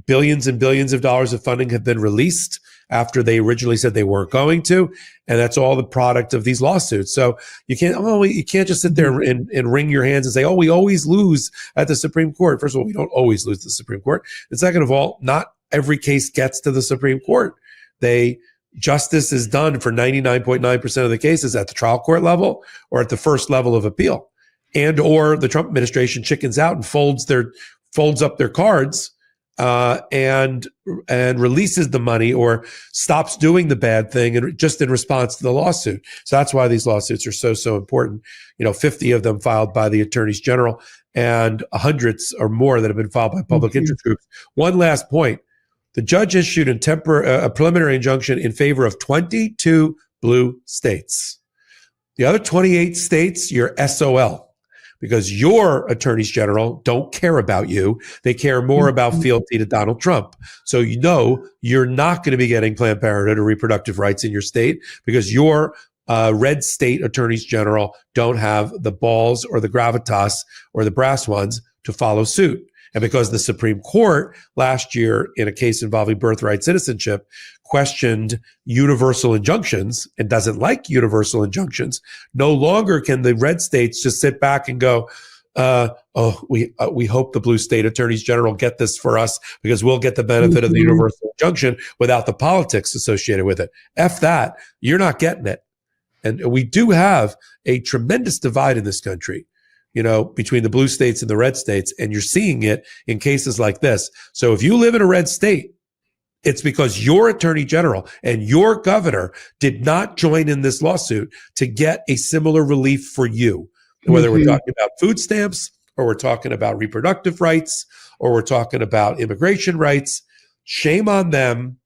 Billions and billions of dollars of funding have been released after they originally said they weren't going to. And that's all the product of these lawsuits. So you can't just sit there and wring your hands and say, oh, we always lose at the Supreme Court. First of all, we don't always lose at the Supreme Court. And second of all, not every case gets to the Supreme Court. Justice is done for 99.9% of the cases at the trial court level or at the first level of appeal. And or the Trump administration chickens out and folds up their cards and releases the money or stops doing the bad thing and just in response to the lawsuit. So that's why these lawsuits are so important. You know, 50 of them filed by the attorneys general and hundreds or more that have been filed by public interest groups. One last point. The judge issued a preliminary injunction in favor of 22 blue states. The other 28 states, you're SOL. Because your attorneys general don't care about you. They care more about fealty to Donald Trump. So you know you're not going to be getting Planned Parenthood or reproductive rights in your state because your red state attorneys general don't have the balls or the gravitas or the brass ones to follow suit. And because the Supreme Court last year in a case involving birthright citizenship questioned universal injunctions and doesn't like universal injunctions, no longer can the red states just sit back and go, we hope the blue state attorneys general get this for us because we'll get the benefit of the universal injunction without the politics associated with it. F that. You're not getting it. And we do have a tremendous divide in this country, you know, between the blue states and the red states. And you're seeing it in cases like this. So if you live in a red state, it's because your attorney general and your governor did not join in this lawsuit to get a similar relief for you, whether we're talking about food stamps or we're talking about reproductive rights or we're talking about immigration rights. Shame on them.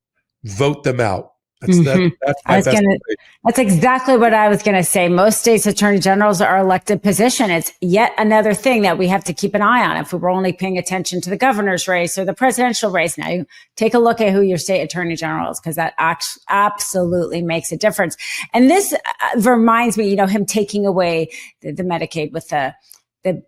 Vote them out. That's exactly what I was going to say. Most states' attorney generals are elected position. It's yet another thing that we have to keep an eye on. If we were only paying attention to the governor's race or the presidential race, now you take a look at who your state attorney general is, because that absolutely makes a difference. And this reminds me, you know, him taking away the Medicaid with the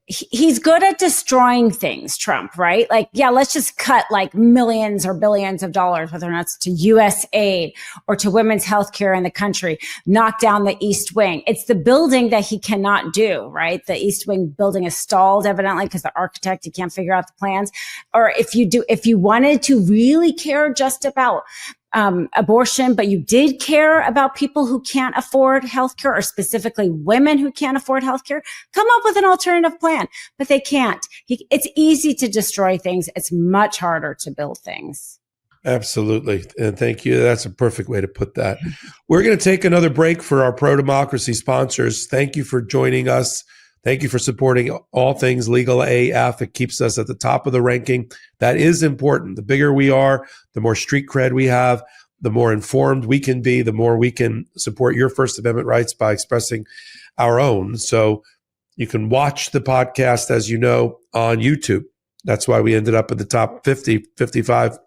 he's good at destroying things, Trump, right? Like, yeah, let's just cut like millions or billions of dollars, whether or not it's to U.S. aid or to women's health care in the country, knock down the East Wing. It's the building that he cannot do, right? The East Wing building is stalled evidently because the architect, he can't figure out the plans. Or if you wanted to really care just about abortion, but you did care about people who can't afford healthcare, or specifically women who can't afford healthcare, come up with an alternative plan. But they can't. It's easy to destroy things. It's much harder to build things. Absolutely. And thank you. That's a perfect way to put that. We're going to take another break for our pro-democracy sponsors. Thank you for joining us. Thank you for supporting all things Legal AF. It keeps us at the top of the ranking. That is important. The bigger we are, the more street cred we have, the more informed we can be, the more we can support your First Amendment rights by expressing our own. So you can watch the podcast, as you know, on YouTube. That's why we ended up in the top 50, 55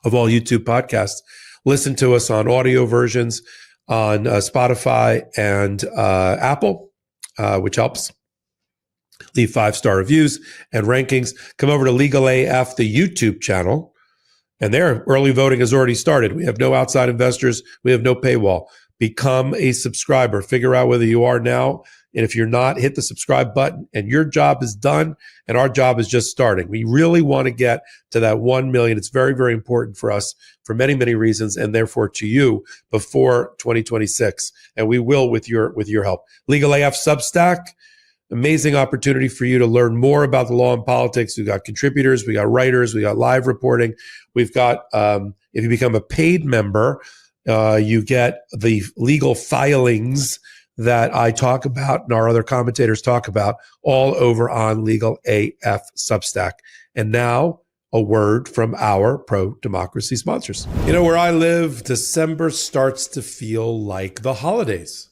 of all YouTube podcasts. Listen to us on audio versions on Spotify and Apple. Which helps. Leave 5-star reviews and rankings. Come over to Legal AF, the YouTube channel, and there, early voting has already started. We have no outside investors. We have no paywall. Become a subscriber. Figure out whether you are now. And if you're not, hit the subscribe button, and your job is done, and our job is just starting. We really want to get to that 1 million. It's very, very important for us for many, many reasons, and therefore to you before 2026. And we will with your help. Legal AF Substack, amazing opportunity for you to learn more about the law and politics. We've got contributors, we got writers, we got live reporting. We've got, if you become a paid member, you get the legal filings that I talk about and our other commentators talk about all over on Legal AF Substack. And now a word from our pro-democracy sponsors. You know, where I live, December starts to feel like the holidays.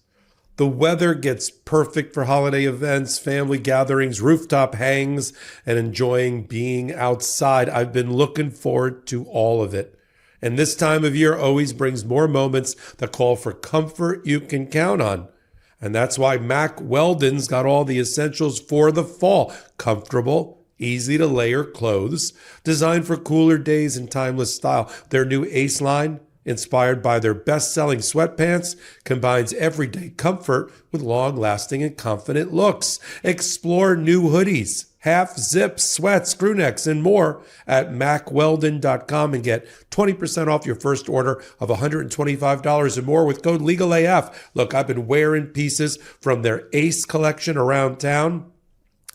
The weather gets perfect for holiday events, family gatherings, rooftop hangs, and enjoying being outside. I've been looking forward to all of it. And this time of year always brings more moments that call for comfort you can count on. And that's why Mack Weldon's got all the essentials for the fall. Comfortable, easy to layer clothes, designed for cooler days and timeless style. Their new Ace line, inspired by their best-selling sweatpants, combines everyday comfort with long-lasting and confident looks. Explore new hoodies, half zips, sweats, crew necks, and more at MackWeldon.com and get 20% off your first order of $125 or more with code LEGALAF. Look, I've been wearing pieces from their Ace collection around town,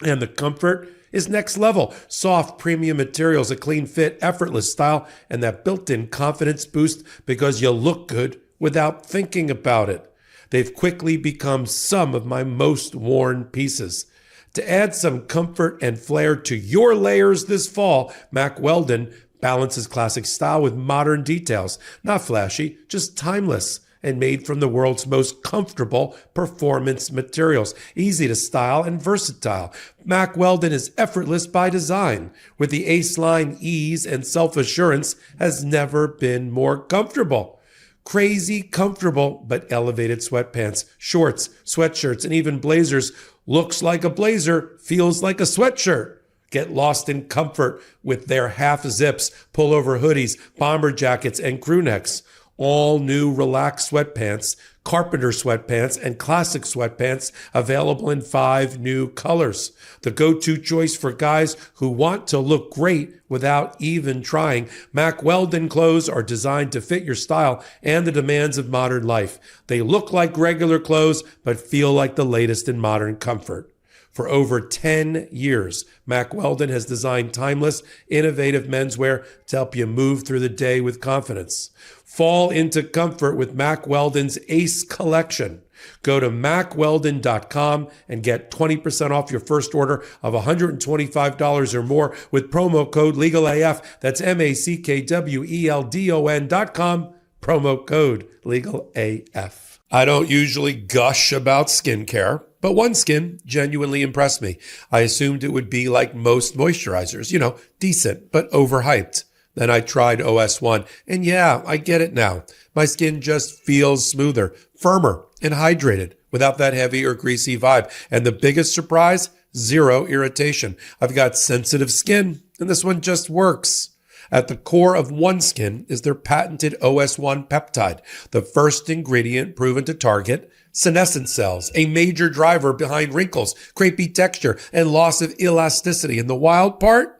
and the comfort is next level. Soft, premium materials, a clean fit, effortless style, and that built-in confidence boost because you look good without thinking about it. They've quickly become some of my most worn pieces. To add some comfort and flair to your layers this fall, Mack Weldon balances classic style with modern details. Not flashy, just timeless, and made from the world's most comfortable performance materials. Easy to style and versatile. Mack Weldon is effortless by design. With the Ace line, ease and self-assurance has never been more comfortable. Crazy comfortable but elevated sweatpants, shorts, sweatshirts, and even blazers. Looks like a blazer, feels like a sweatshirt. Get lost in comfort with their half zips, pullover hoodies, bomber jackets, and crew necks. All new relaxed sweatpants, carpenter sweatpants, and classic sweatpants available in 5 new colors. The go-to choice for guys who want to look great without even trying. Mack Weldon clothes are designed to fit your style and the demands of modern life. They look like regular clothes, but feel like the latest in modern comfort. For over 10 years, Mack Weldon has designed timeless, innovative menswear to help you move through the day with confidence. Fall into comfort with Mack Weldon's Ace collection. Go to MackWeldon.com and get 20% off your first order of $125 or more with promo code LEGALAF. That's MackWeldon.com, promo code LEGALAF. I don't usually gush about skincare, but OneSkin genuinely impressed me. I assumed it would be like most moisturizers, decent, but overhyped. Then I tried OS1, and yeah, I get it now. My skin just feels smoother, firmer, and hydrated without that heavy or greasy vibe. And the biggest surprise, zero irritation. I've got sensitive skin, and this one just works. At the core of OneSkin is their patented OS1 peptide, the first ingredient proven to target senescent cells, a major driver behind wrinkles, crepey texture, and loss of elasticity. And the wild part?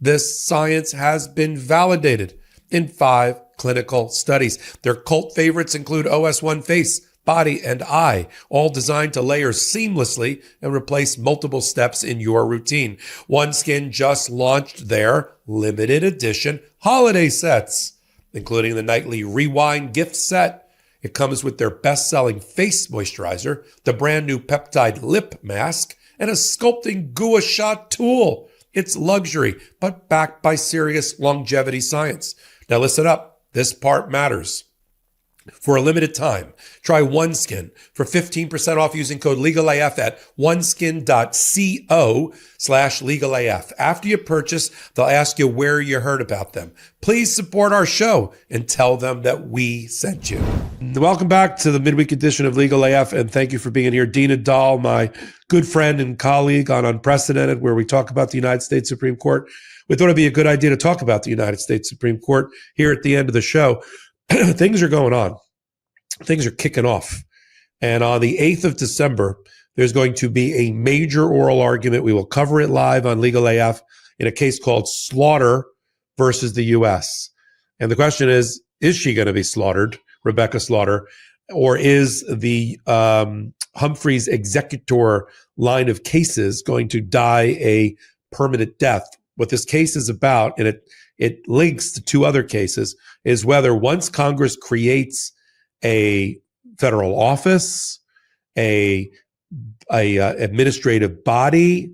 This science has been validated in 5 clinical studies. Their cult favorites include OS1 Face, Body, and Eye, all designed to layer seamlessly and replace multiple steps in your routine. OneSkin just launched their limited edition holiday sets, including the nightly Rewind gift set. It comes with their best-selling face moisturizer, the brand new peptide lip mask, and a sculpting gua sha tool. It's luxury, but backed by serious longevity science. Now listen up. This part matters. For a limited time, try OneSkin for 15% off using code LegalAF at oneskin.co/LegalAF. After you purchase, they'll ask you where you heard about them. Please support our show and tell them that we sent you. Welcome back to the midweek edition of Legal AF, and thank you for being here. Dina Doll, my good friend and colleague on Unprecedented, where we talk about the United States Supreme Court. We thought it'd be a good idea to talk about the United States Supreme Court here at the end of the show. Things are going on. Things are kicking off. And on the 8th of December, there's going to be a major oral argument. We will cover it live on Legal AF in a case called Slaughter versus the U.S. And the question is she going to be slaughtered, Rebecca Slaughter, or is the Humphreys executor line of cases going to die a permanent death? What this case is about, and it links to 2 other cases, is whether once Congress creates a federal office, a administrative body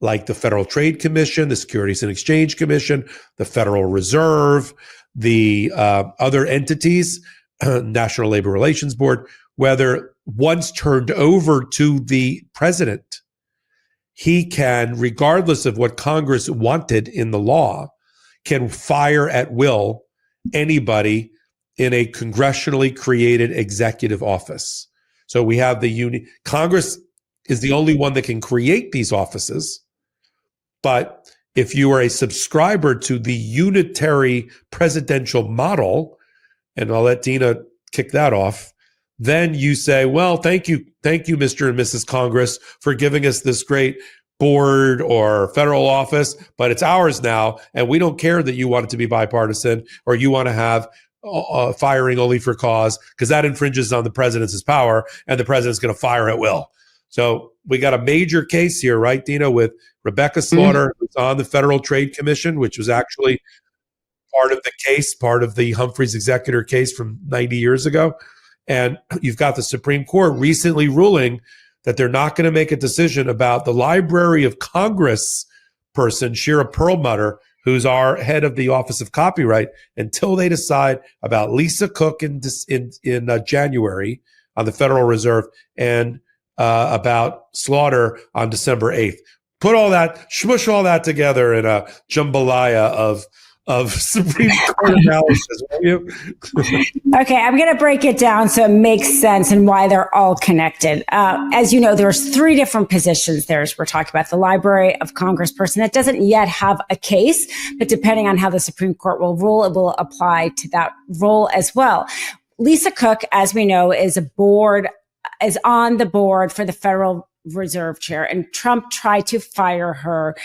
like the Federal Trade Commission, the Securities and Exchange Commission, the Federal Reserve, the other entities, National Labor Relations Board, whether once turned over to the president, he can, regardless of what Congress wanted in the law, can fire at will anybody in a congressionally created executive office. So we have Congress is the only one that can create these offices. But if you are a subscriber to the unitary presidential model, and I'll let Dina kick that off, then you say, well, thank you, Mr. and Mrs. Congress, for giving us this great board or federal office, but it's ours now, and we don't care that you want it to be bipartisan or you want to have firing only for cause, because that infringes on the president's power, and the president's going to fire at will. So we got a major case here, right, Dina, with Rebecca Slaughter, who's on the Federal Trade Commission, which was actually part of the case, part of the Humphreys executor case from 90 years ago. And you've got the Supreme Court recently ruling that they're not going to make a decision about the Library of Congress person, Shira Perlmutter, who's our head of the Office of Copyright, until they decide about Lisa Cook in January on the Federal Reserve and about Slaughter on December 8th. Smush all that together in a jambalaya of Supreme Court analysis, won't you? Okay, I'm going to break it down so it makes sense and why they're all connected. As you know, there's 3 different positions there. We're talking about the Library of Congress person that doesn't yet have a case, but depending on how the Supreme Court will rule, it will apply to that role as well. Lisa Cook, as we know, is on the board for the Federal Reserve Chair, and Trump tried to fire her,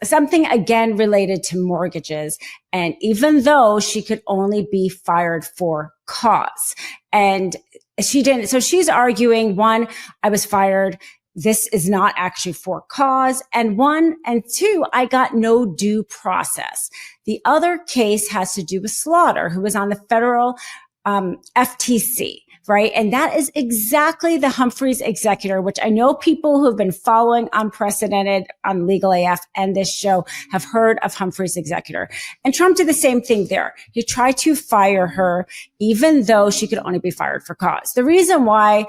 something again related to mortgages. And even though she could only be fired for cause, and she didn't. So she's arguing, 1, I was fired. This is not actually for cause. And 1 and 2, I got no due process. The other case has to do with Slaughter, who was on the federal FTC. Right. And that is exactly the Humphreys executor, which I know people who have been following Unprecedented on Legal AF and this show have heard of Humphreys executor. And Trump did the same thing there. He tried to fire her, even though she could only be fired for cause. The reason why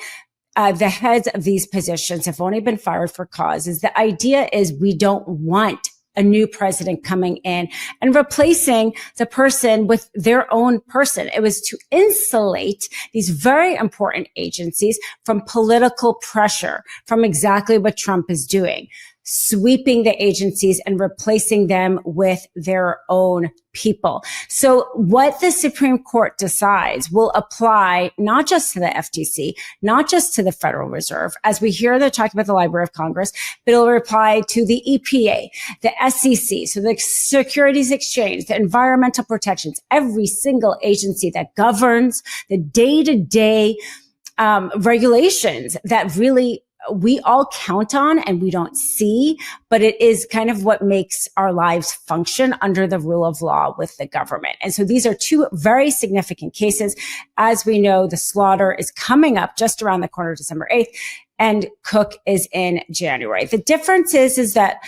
the heads of these positions have only been fired for cause is the idea is we don't want a new president coming in and replacing the person with their own person. It was to insulate these very important agencies from political pressure, from exactly what Trump is doing. sweeping the agencies and replacing them with their own people. So what the Supreme Court decides will apply not just to the FTC, not just to the Federal Reserve, as we hear they're talking about the Library of Congress, but it'll apply to the EPA, the SEC, so the Securities Exchange, the environmental protections, every single agency that governs the day-to-day regulations that really we all count on and we don't see, but it is kind of what makes our lives function under the rule of law with the government. And so these are two very significant cases. As we know, the slaughter is coming up just around the corner, December 8th, and Cook is in January. The difference is that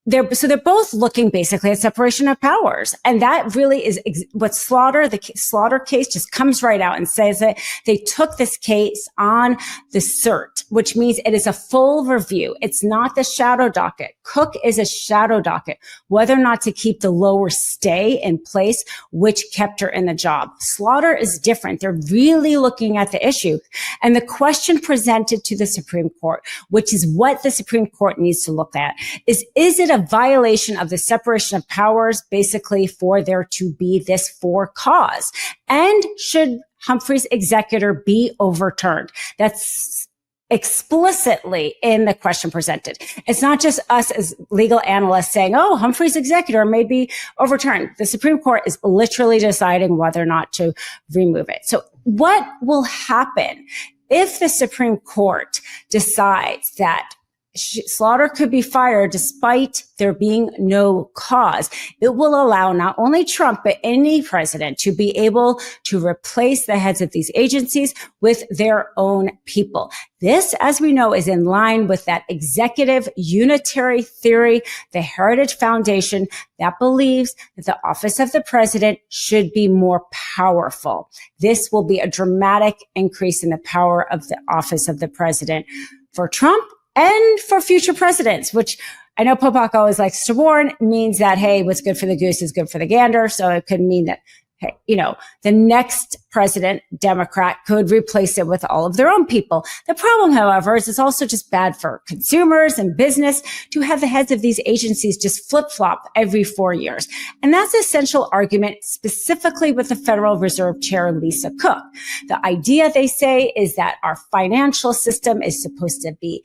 they're both looking basically at separation of powers. And that really is what the slaughter case just comes right out and says that they took this case on the cert, which means it is a full review. It's not the shadow docket. Cook is a shadow docket, whether or not to keep the lower stay in place, which kept her in the job. Slaughter is different. They're really looking at the issue. And the question presented to the Supreme Court, which is what the Supreme Court needs to look at, is it a violation of the separation of powers, basically for there to be this for cause? And should Humphrey's executor be overturned? That's explicitly in the question presented. It's not just us as legal analysts saying, oh, Humphrey's executor may be overturned. The Supreme Court is literally deciding whether or not to remove it. So what will happen if the Supreme Court decides that Slaughter could be fired despite there being no cause? It will allow not only Trump, but any president to be able to replace the heads of these agencies with their own people. This, as we know, is in line with that executive unitary theory, the Heritage Foundation, that believes that the office of the president should be more powerful. This will be a dramatic increase in the power of the office of the president for Trump and for future presidents, which I know Popok always likes to warn, means that, hey, what's good for the goose is good for the gander. So it could mean that, hey, the next president, Democrat, could replace it with all of their own people. The problem, however, is it's also just bad for consumers and business to have the heads of these agencies just flip-flop every 4 years. And that's an essential argument specifically with the Federal Reserve Chair, Lisa Cook. The idea, they say, is that our financial system is supposed to be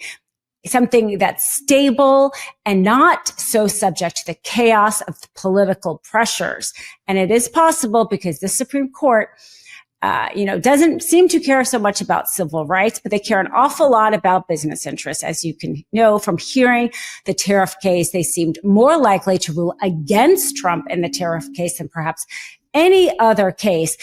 something that's stable and not so subject to the chaos of the political pressures. And it is possible because the Supreme Court, doesn't seem to care so much about civil rights, but they care an awful lot about business interests. As you can know from hearing the tariff case, they seemed more likely to rule against Trump in the tariff case than perhaps any other case.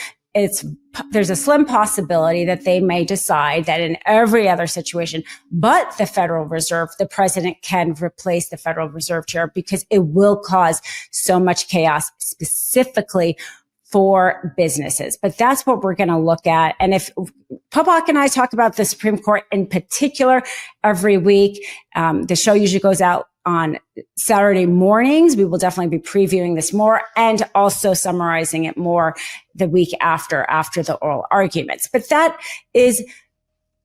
There's a slim possibility that they may decide that in every other situation but the Federal Reserve, the president can replace the Federal Reserve Chair, because it will cause so much chaos specifically for businesses. But that's what we're going to look at. And if Popok and I talk about the Supreme Court in particular every week, the show usually goes out on Saturday mornings. We will definitely be previewing this more and also summarizing it more the week after the oral arguments. But that is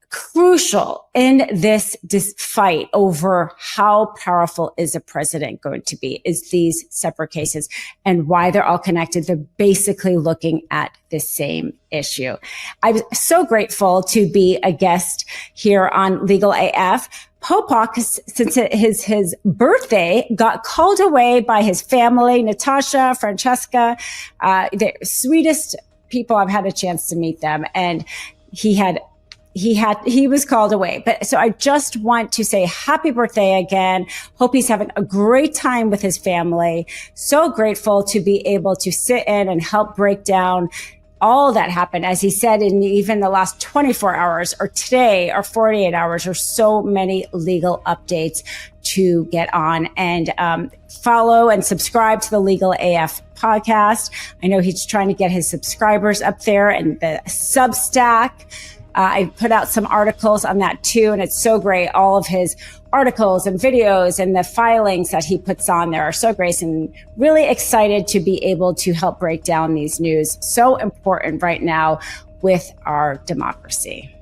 crucial in this fight over how powerful is a president going to be, is these separate cases and why they're all connected. They're basically looking at the same issue. I'm so grateful to be a guest here on Legal AF. Popok, since his birthday, got called away by his family, Natasha, Francesca, the sweetest people. I've had a chance to meet them, and he was called away. But so I just want to say happy birthday again. Hope he's having a great time with his family. So grateful to be able to sit in and help break down all that happened. As he said, in even the last 24 hours or today or 48 hours, or so many legal updates to get on. And follow and subscribe to the Legal AF podcast. I know he's trying to get his subscribers up there, and the Substack. I put out some articles on that too, and it's so great. All of his articles and videos and the filings that he puts on there are so great, and really excited to be able to help break down these news. So important right now with our democracy.